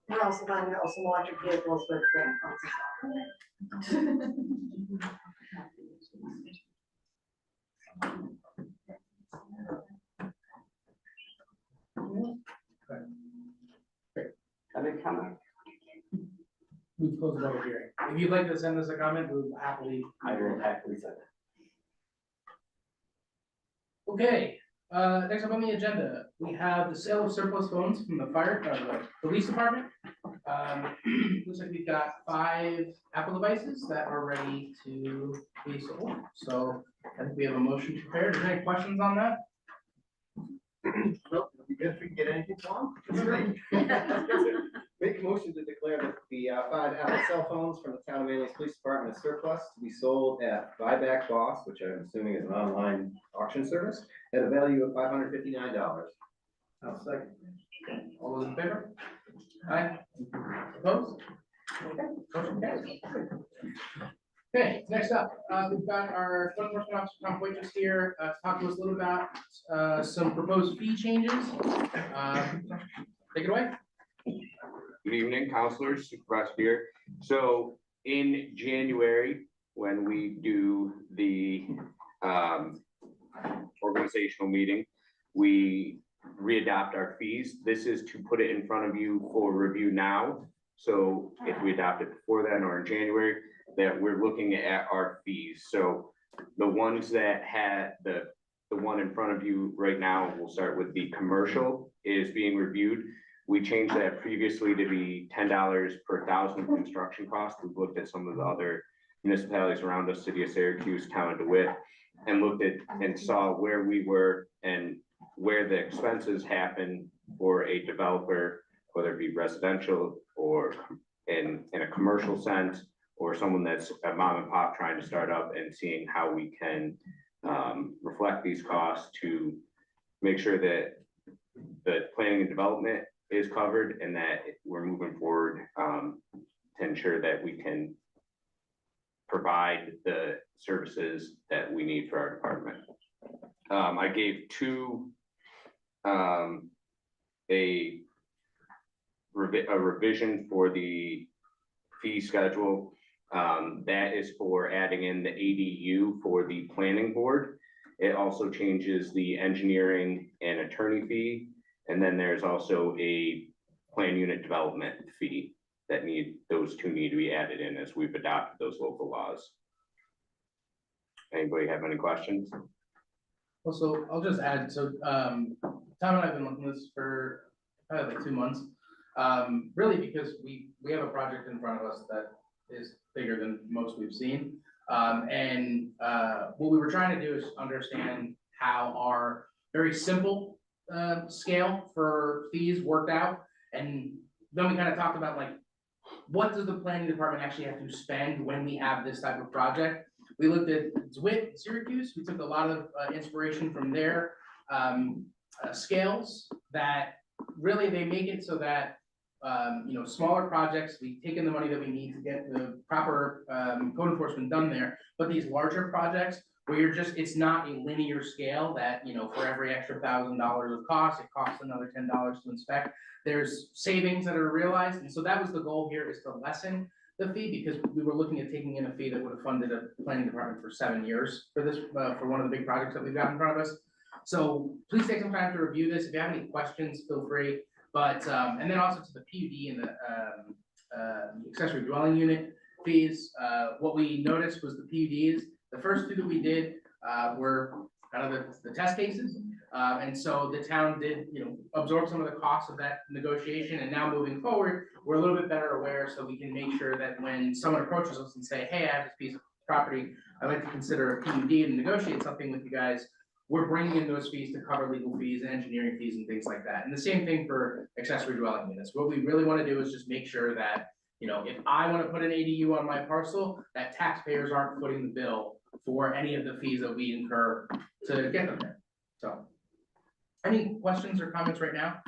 We're also buying some electric vehicles with grant funds as well. Have a comment? We've closed the public hearing. If you'd like to send us a comment, we will happily. I will happily send it. Okay, next up on the agenda, we have the sale of surplus phones from the the police department. Looks like we've got 5 Apple devices that are ready to be sold. So I think we have a motion prepared. Is there any questions on that? Nope, it'll be good if we can get anything for them. Make a motion to declare that the 5 Apple cell phones from the town of Manlius Police Department is surplus to be sold at Buyback Boss, which I'm assuming is an online auction service, at a value of $559. I'll second. All those in favor? Aye. Opposed? Okay, motion carries. Okay, next up, we've got our code enforcement officer, Tom Waitress here, to talk to us a little about, some proposed fee changes. Take it away. Good evening, counselors, Supervisor Beer. So in January, when we do the organizational meeting, we readopt our fees. This is to put it in front of you for review now. So if we adopt it before then or in January, that we're looking at our fees. So the ones that had the one in front of you right now, we'll start with the commercial is being reviewed. We changed that previously to be $10 per thousand construction costs. We've looked at some of the other municipalities around us, City of Syracuse, Town of DeWitt, and looked at and saw where we were and where the expenses happen for a developer, whether it be residential or in a commercial sense, or someone that's a mom and pop trying to start up, and seeing how we can reflect these costs to make sure that the planning and development is covered and that we're moving forward to ensure that we can provide the services that we need for our department. I gave two, a revision for the fee schedule. That is for adding in the ADU for the planning board. It also changes the engineering and attorney fee. And then there's also a plan unit development fee that those two need to be added in as we've adopted those local laws. Anybody have any questions? Well, so I'll just add, so Tom and I have been looking at this for probably like 2 months. Really because we have a project in front of us that is bigger than most we've seen. What we were trying to do is understand how our very simple scale for fees worked out. And then we kind of talked about like, what does the planning department actually have to spend when we have this type of project? We looked at DeWitt, Syracuse. We took a lot of inspiration from their scales that really they make it so that smaller projects, we've taken the money that we need to get the proper code enforcement done there. But these larger projects where it's not a linear scale that, for every extra $1,000 of cost, it costs another $10 to inspect. There's savings that are realized. And so that was the goal here, is to lessen the fee, because we were looking at taking in a fee that would have funded a planning department for 7 years for this, for one of the big projects that we've got in front of us. So please take some time to review this. If you have any questions, feel free. But, and then also to the PUD and the accessory dwelling unit fees, what we noticed was the PUDs, the first two that we did were kind of the test cases. And so the town did, absorb some of the costs of that negotiation. And now moving forward, we're a little bit better aware, so we can make sure that when someone approaches us and say, hey, I have this piece of property, I'd like to consider a PUD and negotiate something with you guys, we're bringing in those fees to cover legal fees and engineering fees and things like that. And the same thing for accessory dwelling units. What we really want to do is just make sure that, if I want to put an ADU on my parcel, that taxpayers aren't footing the bill for any of the fees that we incur to get them there. So, any questions or comments right now?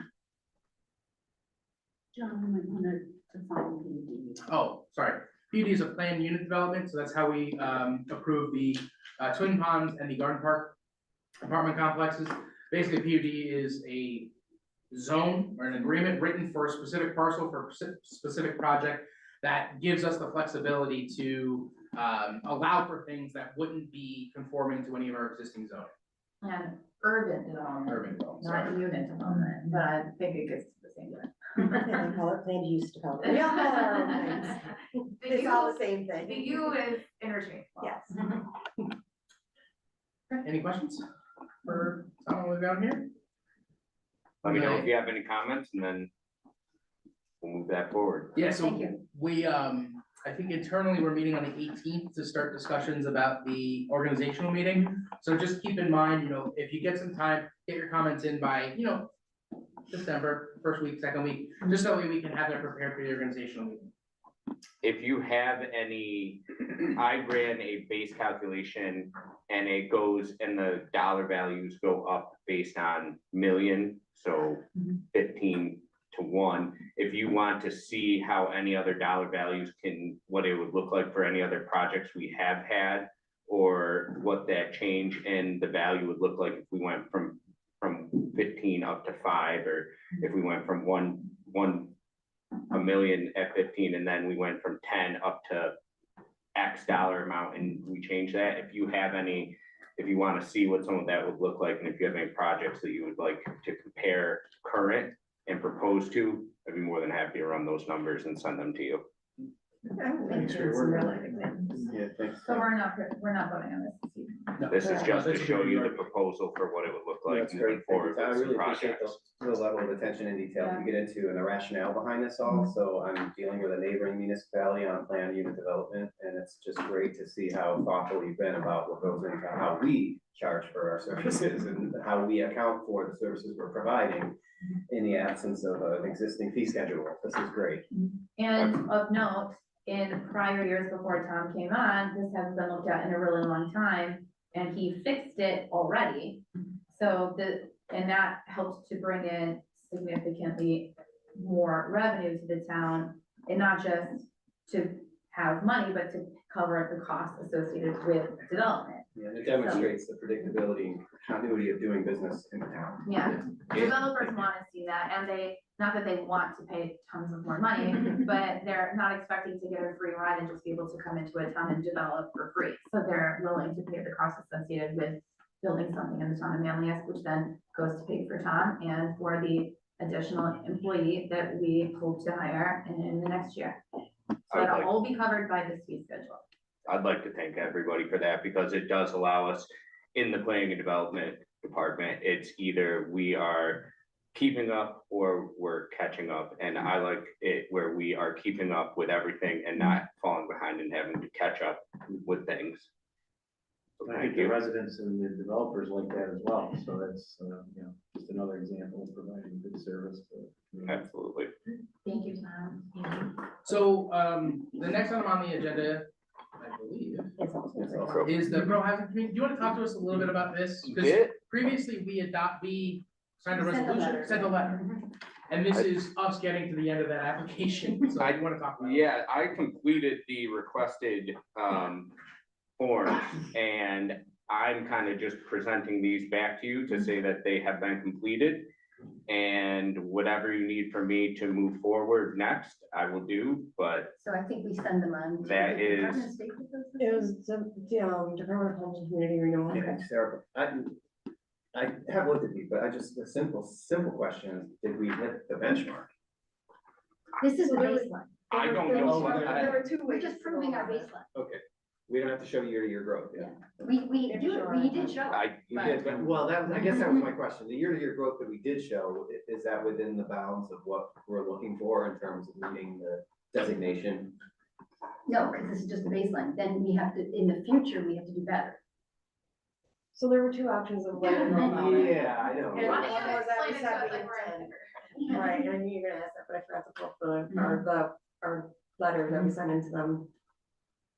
John, I wanted to find the. Oh, sorry. PUD is a planned unit development, so that's how we approve the Twin Ponds and the Garden Park apartment complexes. Basically, PUD is a zone or an agreement written for a specific parcel for a specific project that gives us the flexibility to allow for things that wouldn't be conforming to any of our existing zoning. And urban development, Urban development, not sorry. unit development, but I think it gets to the same thing. They call it planned use development. We all call it our own things. It's all the same The thing. U is interchangeable. Yes. Any questions for someone we've got here? Let me know if you have any comments, and then we'll move that forward. Yeah, so Thank you. we, I think internally, we're meeting on the 18th to start discussions about the organizational meeting. So just keep in mind, if you get some time, get your comments in by, December, first week, second week, just so we can have that prepared for the organizational meeting. If you have any, I ran a base calculation and it goes, and the dollar values go up based on million, so 15 to 1. If you want to see how any other dollar values what it would look like for any other projects we have had, or what that change in the value would look like if we went from 15 up to 5, or if we went from one a million at 15, and then we went from 10 up to X dollar amount, and we changed that. If you have any, if you want to see what some of that would look like, and if you have any projects that you would like to compare current and propose to, I'd be more than happy to run those numbers and send them to you. Thanks for your work. Yeah, thanks. So we're not voting on this evening. No. This is just to This is show you your- the proposal for what it would look like That's moving great. Thank forward you. I with some really appreciate projects. the level of attention and detail you get into and the rationale behind this all. So I'm dealing with a neighboring municipality on planned unit development, and it's just great to see how thoughtful you've been about what goes into how we charge for our services and how we account for the services we're providing in the absence of an existing fee schedule. This is great. And of note, in prior years before Tom came on, this hasn't been looked at in a really long time, and he fixed it already. So and that helped to bring in significantly more revenue to the town, and not just to have money, but to cover the costs associated with development. Yeah, and it demonstrates the predictability and continuity of doing business in the town. Yeah, developers want to see that, and they, not that they want to pay tons of more money, but they're not expecting to get a free ride and just be able to come into a town and develop for free. So they're willing to pay the costs associated with building something in the town of Manlius, which then goes to pay for Tom and for the additional employee that we hope to hire in the next year. So I'd like- it'll all be covered by this fee schedule. I'd like to thank everybody for that, because it does allow us in the planning and development department, it's either we are keeping up or we're catching up. And I like it where we are keeping up with everything and not falling behind and having to catch up with things. So I think thank the you. residents and the developers like that as well, so that's, just another example of providing good service to the community. Absolutely. Thank you, Tom. So, the next item on the agenda, I believe, is the pro housing community. Do you want to talk to us a little bit about this? Because Yeah. previously we signed a resolution, sent a letter. And this is us getting to the end of that application, so I want to talk about it. Yeah, I completed the requested forms, and I'm kind of just presenting these back to you to say that they have been completed. And whatever you need from me to move forward next, I will do, but So I think we send them on. to That the Department is- of State with those? It was the, Department of Homes and Community Renewal. Yeah, it's terrible. I have looked at these, but the simple question is, did we hit the benchmark? This is the Well, baseline. I don't know what There were two We're ways. just to go proving our about it. baseline. Okay, we don't have to show year-to-year growth, yeah. We did show. I, You did, but, well, I guess that was my question. The year-to-year growth that we did show, is that within the bounds of what we're looking for in terms of meeting the designation? No, because this is just the baseline. Then we have to, in the future, we have to do better. So there were two options of what. Yeah, I know. And Why one don't you was that we explain it to said us we like we're in intend. Right, and I knew you were gonna ask that, but I forgot to pull our letter that we sent into them.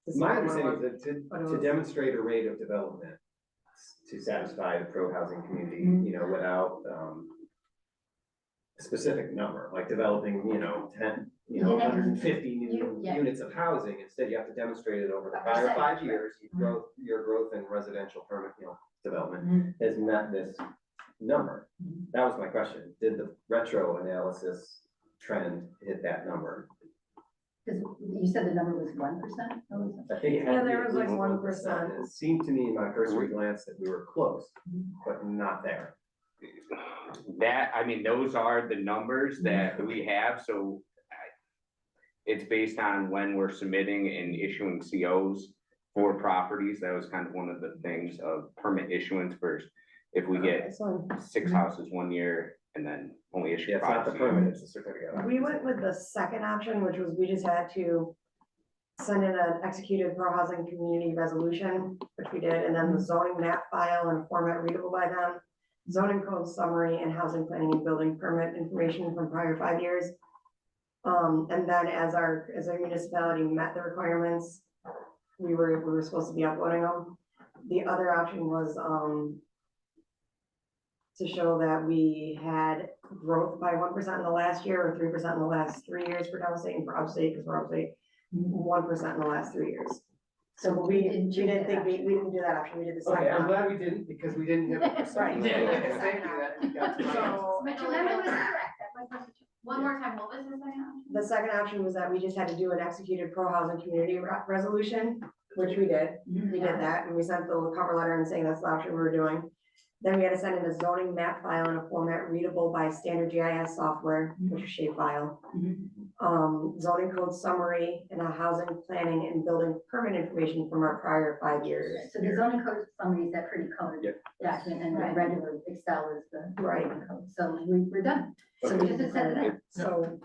to see My what understanding was- is that what it to was. demonstrate a rate of development to satisfy the pro-housing community, without, a specific number, like developing, 10, You didn't have to- 150 new yeah. units of housing. Instead, you have to demonstrate it over the A prior percentage, 5 right. years, your growth in residential permit, development has met this number. That was my question. Did the retro analysis trend hit that number? Because you said the number was 1%? I think it had Yeah, to be there at was like least 1%. It seemed to me in my cursory glance that we were close, but not there. those are the numbers that we have, so it's based on when we're submitting and issuing COs for properties. That was kind of one of the things of permit issuance first. If we get So 6 houses 1 year and then only issue Yeah, it's not 5. the permit, it's the certificate. we went with the second option, which was we just had to send in an executed pro-housing community resolution, which we did, and then the zoning map file in a format readable by them, zoning code summary and housing planning and building permit information from prior 5 years. And then as our municipality met the requirements, we were supposed to be uploading them. The other option was, to show that we had growth by 1% in the last year or 3% in the last 3 years for downstate and for upstate, because we're upstate, 1% in the last 3 years. So we didn't do that option, we did the second. Okay, I'm option. glad we didn't, because we didn't hit the percent. Right. Thank you, that we got to my- So, But your memory was correct. That was One more time, what was the second option? The second option was that we just had to do an executed pro-housing community resolution, which we did. We did that, and we sent the cover letter and saying that's the option we were doing. Then we had to send in a zoning map file in a format readable by standard GIS software, which is shapefile. Zoning code summary and a housing planning and building permit information from our prior 5 years. So the zoning code summary is that pretty colored Yep. document, and the Right. regular Excel is the Right. zoning code. So we're done. So we just send it in. So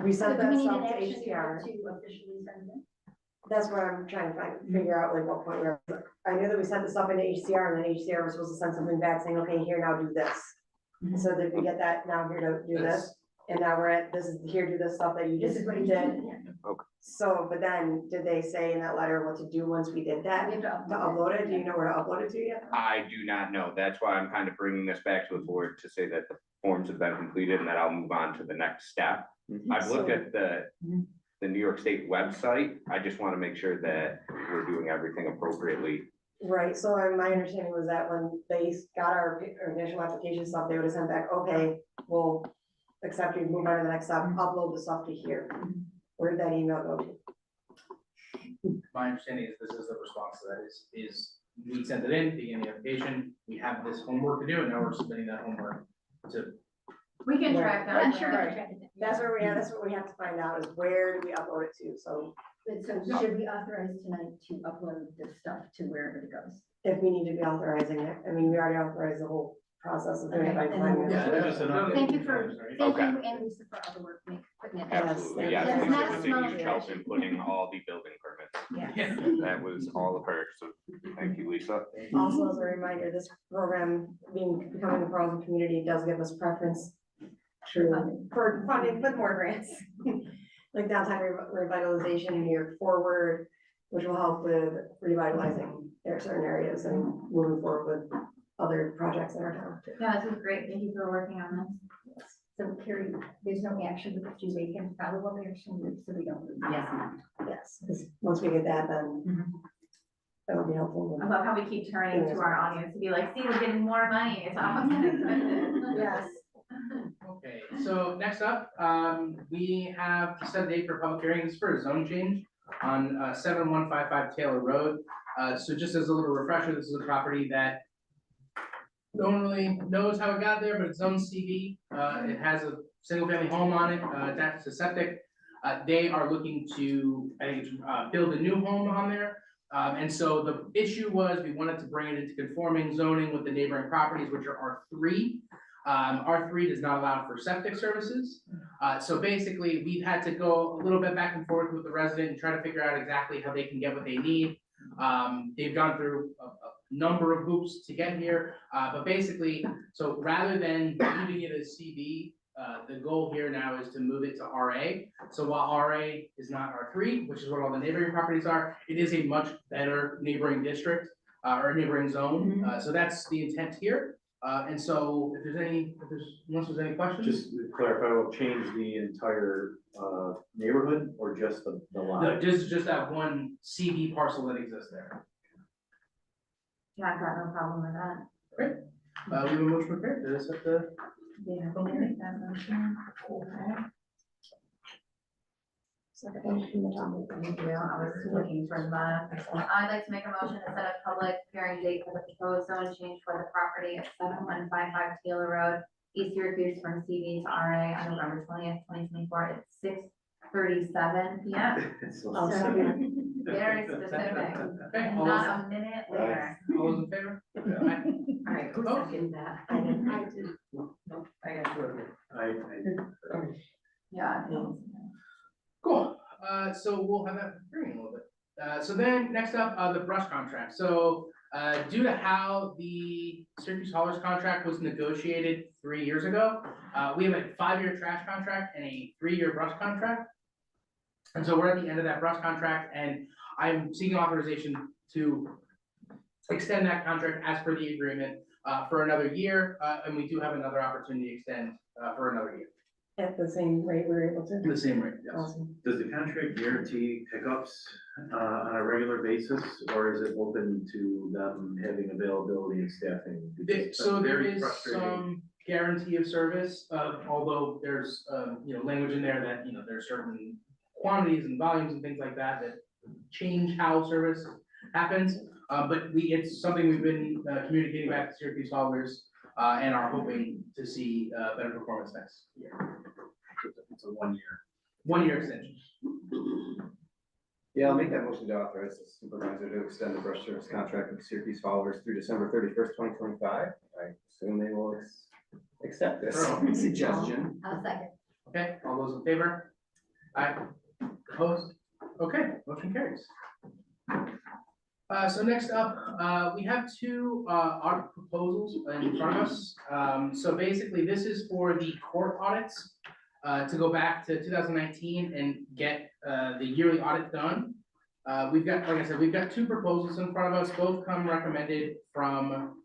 we So sent do we that need stuff an to action HCR. to officially send it in? That's what I'm trying to figure out, like what point we're, I knew that we sent this up into HCR, and then HCR was supposed to send something back saying, okay, here, now do this. So did we get that, now here to do this, and now we're at, this is, here, do this stuff that you This just is what you did. did. So, but then, did they say in that letter what to do once we did that? We have To upload it, do you know where to upload it to yet? I do not know. That's why I'm kind of bringing this back to the board to say that the forms have been completed and that I'll move on to the next step. I've looked at the New York State website. I just want to make sure that we're doing everything appropriately. Right, so my understanding was that when they got our initial application stuff, they would have sent back, okay, we'll accept you, move on to the next step, upload the stuff to here. Where did that email go to? My understanding is this is the response to that is we sent it in, begin the application, we have this homework to do, and now we're submitting that homework to. We can track that. I'm sure we Right. can track it. That's where we have, that's what we have to find out, is where do we upload it to, so So should we authorize tonight to upload this stuff to wherever it goes? if we need to be authorizing it, I mean, we already authorized the whole process of doing it by Okay, and time. then- Yeah, just an update. Thank you for, thank Okay. you and Lisa for all the work, putting it. Yes, Absolutely, yes. yes. That's not Lisa was a small, huge help in putting all the building permits. Yeah. That was all of her, so thank you, Lisa. Also, as a reminder, this program, becoming a pro-housing community, does give us preference for funding with more grants. Like downtown revitalization, New York Forward, which will help with revitalizing their certain areas and moving forward with other projects in our town. Yeah, this is great. Thank you for working on this. So Carrie, there's no action, but do they can follow up action, so we don't. Yes. Yes, because once we get that, then that'll be helpful. I love how we keep turning to our audience to be like, see, we're getting more money. It's awesome. Yes. Okay, so next up, we have set a date for public hearings for a zone change on 7155 Taylor Road. So just as a little refresher, this is a property that no one really knows how it got there, but it's zone CV. It has a single family home on it, attached to septic. They are looking to, I think it's, build a new home on there. And so the issue was we wanted to bring it into conforming zoning with the neighboring properties, which are R3. R3 does not allow for septic services. So basically, we've had to go a little bit back and forth with the resident and try to figure out exactly how they can get what they need. They've gone through a number of hoops to get here, but basically, so rather than leaving it as CV, the goal here now is to move it to RA. So while RA is not R3, which is what all the neighboring properties are, it is a much better neighboring district, or neighboring zone. So that's the intent here. And so unless there's any questions? Just to clarify, we'll change the entire neighborhood or just the lot? No, just that one CV parcel that exists there. Yeah, I've got no problem with that. Great. We have a motion prepared. Did I set the? Yeah, we'll make that motion. Okay. Thank you. I was looking for the, I'd like to make a motion to set a public hearing date for the proposed zone change for the property at 7155 Taylor Road, East Syracuse, from CV to RA on November 20th, 2024 at 6:37 p.m. It's so I'll specific. Very specific, Okay, all those, not a minute later. all those in favor? Aye. All right, who Opposed? seconded that? I did. I got you. Yeah. Cool, so we'll have that hearing in a little bit. So then, next up, the brush contract. So, due to how the Syracuse Haulers contract was negotiated 3 years ago, we have a 5-year trash contract and a 3-year brush contract. And so we're at the end of that brush contract, and I'm seeking authorization to extend that contract as per the agreement, for another year, and we do have another opportunity to extend, for another year. At the same rate we were able to. The same rate, yes. Awesome. Does the contract guarantee pickups on a regular basis, or is it open to them having availability and staffing? Because it's So there very is frustrating. guarantee of service, although there's, language in there that, there's certain quantities and volumes and things like that that change how service happens. But it's something we've been communicating back to Syracuse haulers, and are hoping to see better performance next year. It's a 1 year. 1 year extension. Yeah, I'll make that motion to authorize the supervisor to extend the brush service contract with Syracuse followers through December 31st, 2025. I assume they will accept this Sure. suggestion. I'll second. Okay, all those in favor? Aye. Opposed? Okay, motion carries. So next up, we have two audit proposals in front of us. So basically, this is for the court audits to go back to 2019 and get the yearly audit done. We've got, like I said, we've got two proposals in front of us. Both come recommended from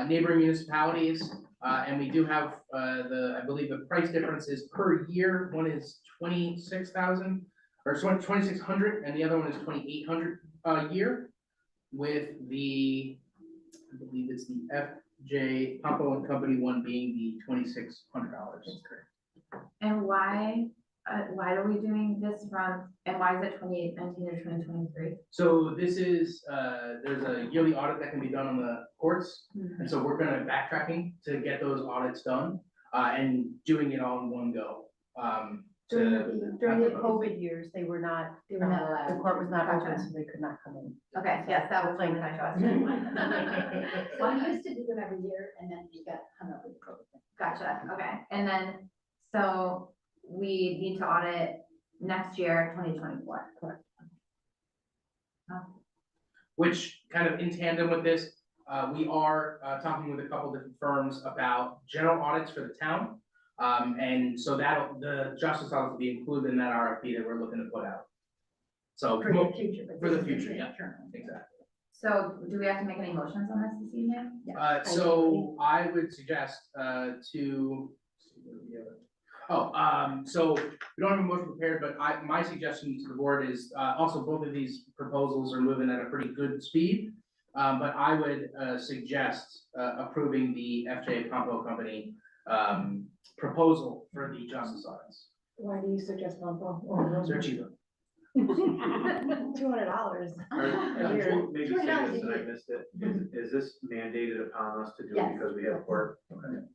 neighboring municipalities. And we do have I believe the price difference is per year. One is 26,000 or 2,600, and the other one is 2,800 a year. With the, I believe it's the FJ Pompo and Company one being the $2,600. And why are we doing this and why is it 2019 or 2023? So this is, there's a yearly audit that can be done on the courts. And so we're gonna backtracking to get those audits done, and doing it all in one go. During the COVID years, they were not allowed. the court was not open, Gotcha. so they could not come in. Okay, yes, that was my question. Well, we used to do them every year and then we got hung up with the COVID thing. Gotcha, okay, and then, so we need to audit next year, 2024. Correct. Which kind of in tandem with this, we are talking with a couple different firms about general audits for the town. And so the justice audit will be included in that RFP that we're looking to put out. So For the future. but for the this is future, yeah, term. exactly. So do we have to make any motions on this evening? So I would suggest so we don't have a motion prepared, but my suggestion to the board is also both of these proposals are moving at a pretty good speed. But I would suggest approving the FJ Pompo Company proposal for the justice audits. Why do you suggest Pompo? They're cheaper. $200. Maybe say this and I missed it. Is this mandated upon us to do it Yes. because we have court?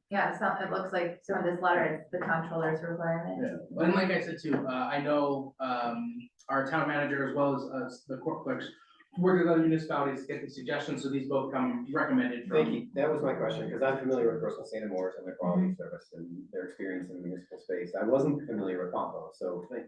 Yeah, so it looks like from this letter, it's the comptroller's requirement. Yeah, and like I said too, I know our town manager as well as the court clerks work with other municipalities to get these suggestions, so these both come recommended from. Thank you. That was my question, because I'm familiar with Bristol St. Moore's and their quality of service and their experience in the municipal space. I wasn't familiar with Pompo, so if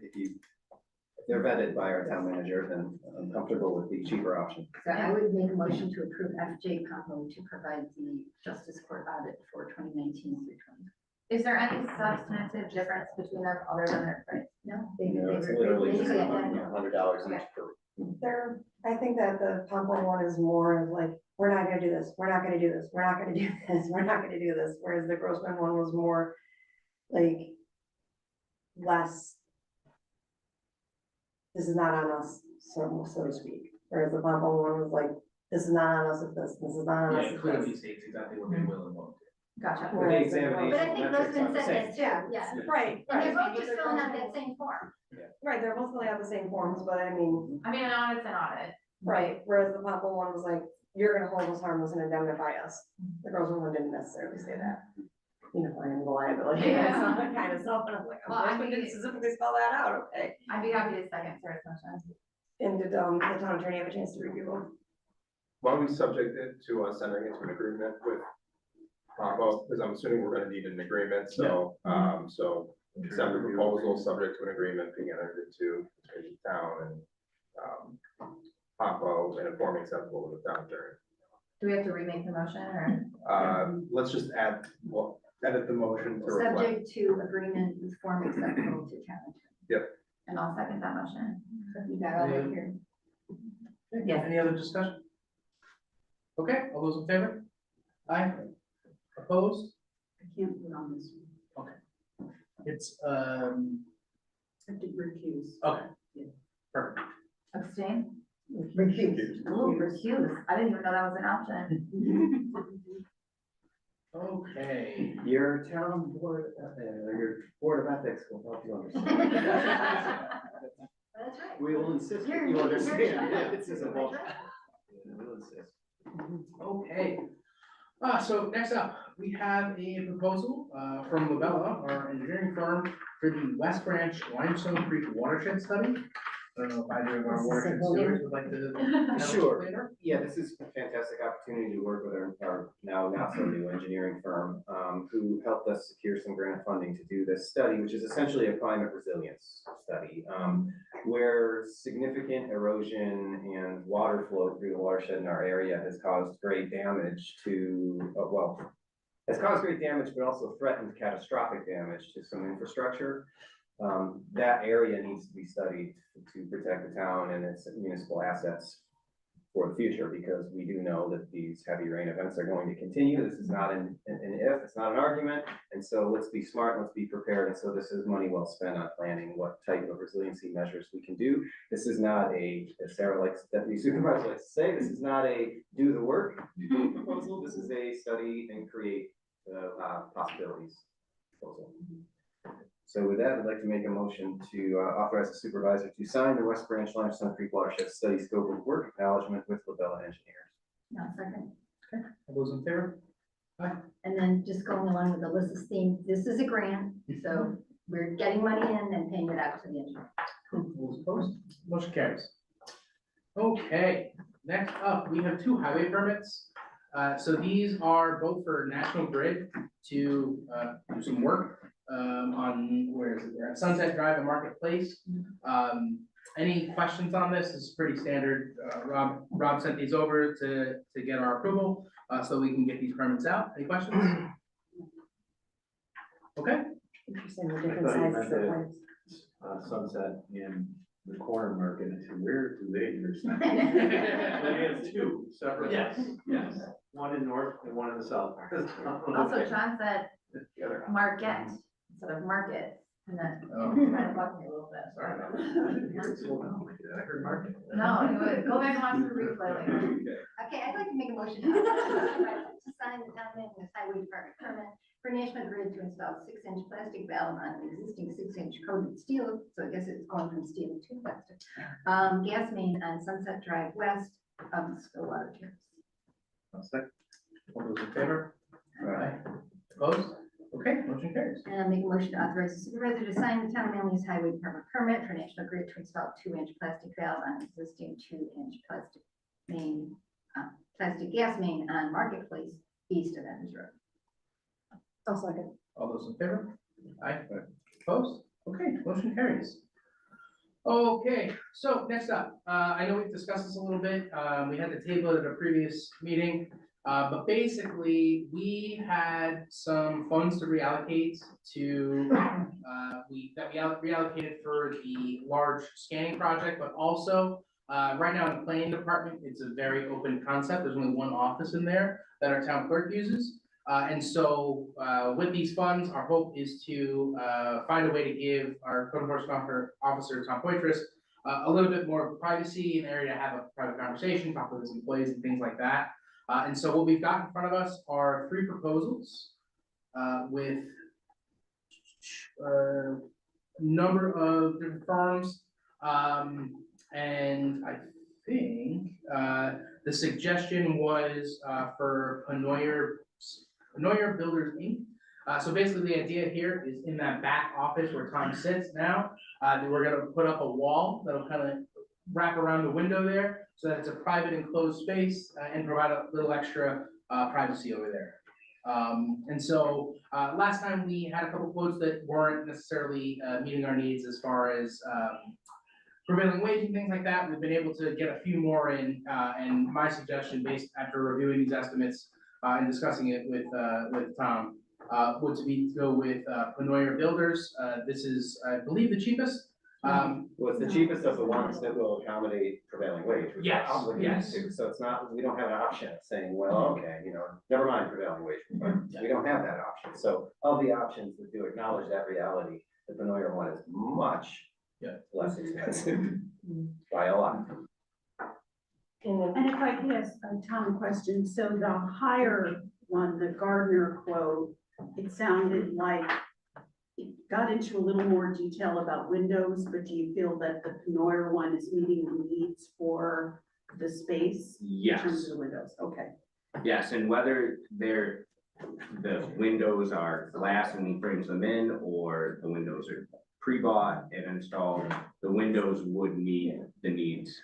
they're vetted by our town manager, then I'm comfortable with the cheaper option. So I would make a motion to approve FJ Pompo to provide the justice court audit for 2019 through 2020. Is there any substantive difference between them other than their price? No? You know, it's literally just Yeah. $100 each per. I think that the Pompo one is more of like, we're not gonna do this, we're not gonna do this, we're not gonna do this, we're not gonna do this, whereas the Grossman one was more like less. This is not on us, so to speak, whereas the Pompo one was like, this is not on us with this is not on Yeah, us it with clearly this. states exactly what they will and won't do. Gotcha. With the examination. But I think metrics Grossman are the said same. that too, yeah. Right, And they're right. both just filling out that same form. Right, they're both filling out the same forms, but I mean, I mean, an audit's an audit. right, whereas the Pompo one was like, you're gonna hold us harmless and indemnify us. The Grossman one didn't necessarily say that. You know, I am the liability, Yeah. that kind of stuff, and I'm like, Well, I Grossman mean- didn't specifically spell that out, okay? I'd be happy to second Sarah's motion. And did, the town attorney have a chance to review them? Why don't we subject it to us entering into an agreement with Pompo, because I'm assuming we're gonna need an agreement, so, so send the proposal subject to an agreement being entered into between the town and Pompo and informing acceptable to the town attorney. Do we have to remake the motion or? Let's just edit the motion to reflect. Subject to agreement with form acceptable to town. And I'll second that motion. You got all that here. Yes. Any other discussion? Okay, all those in favor? Aye. Opposed? I can't put on this one. It's, I have to recuse. okay. Perfect. Abstain? Recuse. Ooh, recuse. I didn't even know that was an option. Okay. Your town board, your board of ethics will help you understand. That's right. We will insist that You're- you you're understand. right. Yeah, it's a That's vote. right. We'll insist. Okay. So next up, we have a proposal, from Labella, our engineering firm, for the West Branch Limestone Creek watershed study. I don't know if either of our watershed stewards would like to. have a Sure. later. Yeah, this is a fantastic opportunity to work with our now not so new engineering firm, who helped us secure some grant funding to do this study, which is essentially a climate resilience study, where significant erosion and water flow through the watershed in our area has caused great damage to, has caused great damage, but also threatened catastrophic damage to some infrastructure. That area needs to be studied to protect the town and its municipal assets for the future, because we do know that these heavy rain events are going to continue. This is not an if, it's not an argument. And so let's be smart, let's be prepared. And so this is money well spent on planning what type of resiliency measures we can do. This is not a, as Sarah likes, Deputy Supervisor likes to say, this is not a do the work proposal. This is a study and create possibilities proposal. So with that, I'd like to make a motion to authorize the supervisor to sign the West Branch Limestone Creek Watershed Study Scope of Work Acknowledgement with Labella Engineers. No, second. All those in favor? And then just going along with Alyssa's theme, this is a grant, so we're getting money in and paying it out to the engineer. All those opposed? Motion carries. Okay, next up, we have 2 highway permits. So these are both for National Grid to do some work on, where is it, there, Sunset Drive and Marketplace. Any questions on this? This is pretty standard. Rob sent these over to get our approval, so we can get these permits out. Any questions? Okay, Interesting, the I different thought you sizes meant of that- plants. Sunset in the corner market, I said, where do they intersect? They have 2 separate. Yes, yes. One in north and one in the south. Also, John said Together. market instead of market, and that Oh. kind of bugged me a little bit. Sorry about that. I didn't hear it slow down like that. I heard market. No, it was- go back and watch the replay later. Okay, I'd like to make a motion to sign the town manager's highway department permit for National Grid to install 6-inch plastic valve on an existing 6-inch coated steel, so I guess it's going from steel to plastic. Gas main on Sunset Drive west of Stillwater Terrace. all those in favor? Aye. Opposed? Okay, motion carries. And I make a motion to authorize the supervisor to sign the town manager's highway department permit for National Grid to install 2-inch plastic valve on existing 2-inch plastic main, plastic gas main on Marketplace east of Evans Road. I'll second. All those in favor? Aye. Opposed? Okay, motion carries. Okay, so next up, I know we've discussed this a little bit. We had the table at a previous meeting. But basically, we had some funds to reallocate to, we reallocated for the large scanning project, but also, right now in the planning department, it's a very open concept. There's only one office in there that our town clerk uses. And so, with these funds, our hope is to, find a way to give our code enforcement officer, Tom Poitras, a little bit more privacy, an area to have a private conversation, talk with his employees and things like that. And so what we've got in front of us are 3 proposals with a number of different firms. And I think the suggestion was for Panoyer Builders Inc. So basically the idea here is in that back office where Tom sits now, we're gonna put up a wall that'll kind of wrap around the window there, so that it's a private enclosed space and provide a little extra privacy over there. And so last time we had a couple quotes that weren't necessarily meeting our needs as far as prevailing wage and things like that. We've been able to get a few more in, and my suggestion, based after reviewing these estimates and discussing it with Tom, would be to go with Panoyer Builders. This is, I believe, the cheapest. Well, it's the cheapest of the ones that will accommodate prevailing wage. which we're Yes, obligated yes. to. So it's not, we don't have an option of saying, well, okay, never mind prevailing wage. We don't have that option. So of the options that do acknowledge that reality, the Panoyer one is much less expensive by a lot. And then And if I could ask a Tom question, so the higher one, the Gardner quote, it sounded like it got into a little more detail about windows, but do you feel that the Penoyer one is meeting the needs for the space? In terms Yes, of the windows, okay. yes, and whether the windows are glass and he brings them in, or the windows are pre-bought and installed, the windows would meet the needs.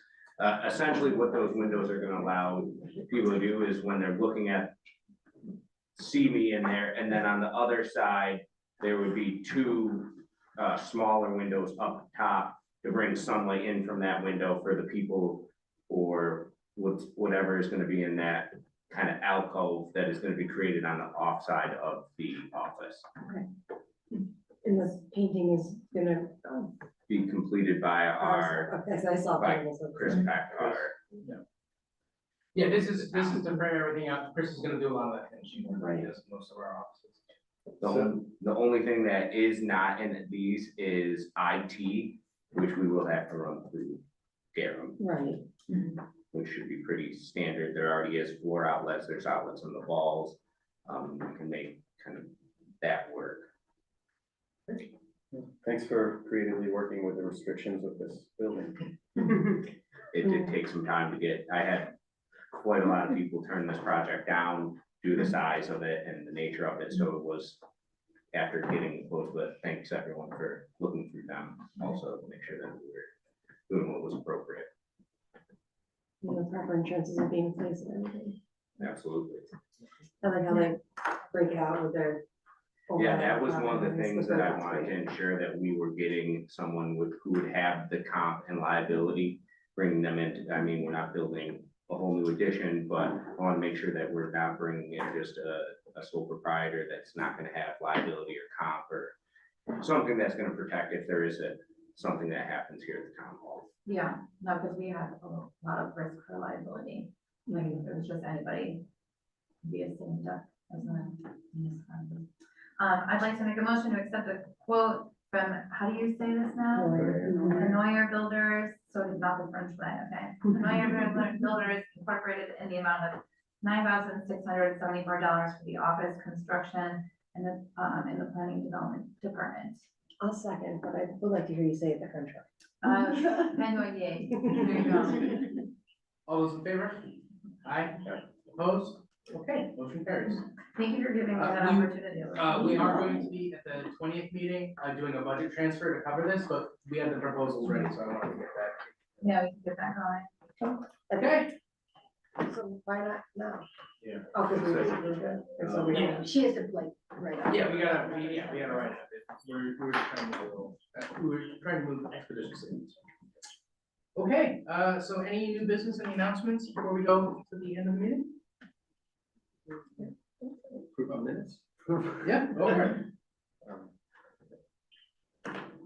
Essentially, what those windows are gonna allow people to do is when they're looking at, see me in there, and then on the other side, there would be two smaller windows up top to bring sunlight in from that window for the people, or whatever is gonna be in that kind of alcove that is gonna be created on the off side of the office. And this painting is gonna, oh. Be completed by our, Okay, so I saw. by panels of- Chris Pack, our, Yeah, this is to frame everything out. Chris is gonna do a lot of that finishing, Right. he does most of our offices. the only thing that is not in these is IT, which we will have to run through Garum, Right. which should be pretty standard. There already is 4 outlets, there's outlets on the walls. We can make kind of that work. Thanks for creatively working with the restrictions of this building. It did take some time to get, I had quite a lot of people turn this project down due to the size of it and the nature of it, so it was after getting close, but thanks everyone for looking through them, also to make sure that we were doing what was appropriate. You know, proper insurances are being placed and everything. Absolutely. I like how they break it out with their. Yeah, that was one of the things that I wanted to ensure that we were getting someone who would have the comp and liability, bringing them into, I mean, we're not building a whole new addition, but I want to make sure that we're not bringing in just a sole proprietor that's not gonna have liability or comp or something that's gonna protect if there is something that happens here at the town hall. Yeah, no, because we have a lot of risk for liability, like if it was just anybody, be a sitting duck as a municipality. I'd like to make a motion to accept a quote from, how do you say this now? Penoyer Builders, so it's not the French way, okay? Penoyer Builders Incorporated in the amount of $9,674 for the office construction and the, in the planning development department. I'll second, but I would like to hear you say it the French way. Penoyer, there you go. All those in favor? Aye. Opposed? Okay, motion carries. Thank you for giving me that We- opportunity. We are going to be at the 20th meeting, doing a budget transfer to cover this, but we have the proposals ready, so I wanted to get that. Yeah, we can get that going. Okay. So why not now? Yeah. Oh, because we were good. Or so we don't- She has to like, right up. Yeah, we gotta write it. We're trying to move expeditiously. Okay, so any new business, any announcements before we go to the end of the meeting? Approve of minutes. Yeah, go for it.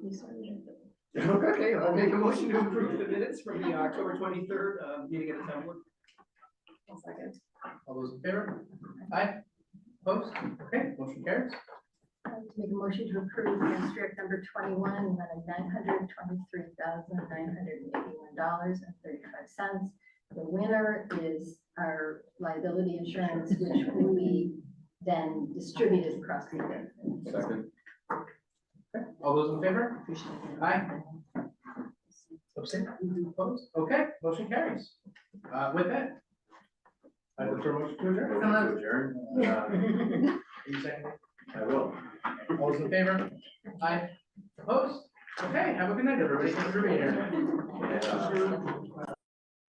You started it. Okay, I'll make a motion to approve the minutes from the October 23rd meeting of the town board. I'll second. All those in favor? Aye. Opposed? Okay, motion carries. I'd like to make a motion to approve abstract number 21, amount of $923,981.35. The winner is our liability insurance, which we then distributed across the year. Second. All those in favor? Aye. Abstain? Opposed? Okay, motion carries. With that, I look for a motion to adjourn. Motion to adjourn. You second it? I will. All those in favor? Aye. Opposed? Okay, have a good night, everybody. Thank you for being here. And,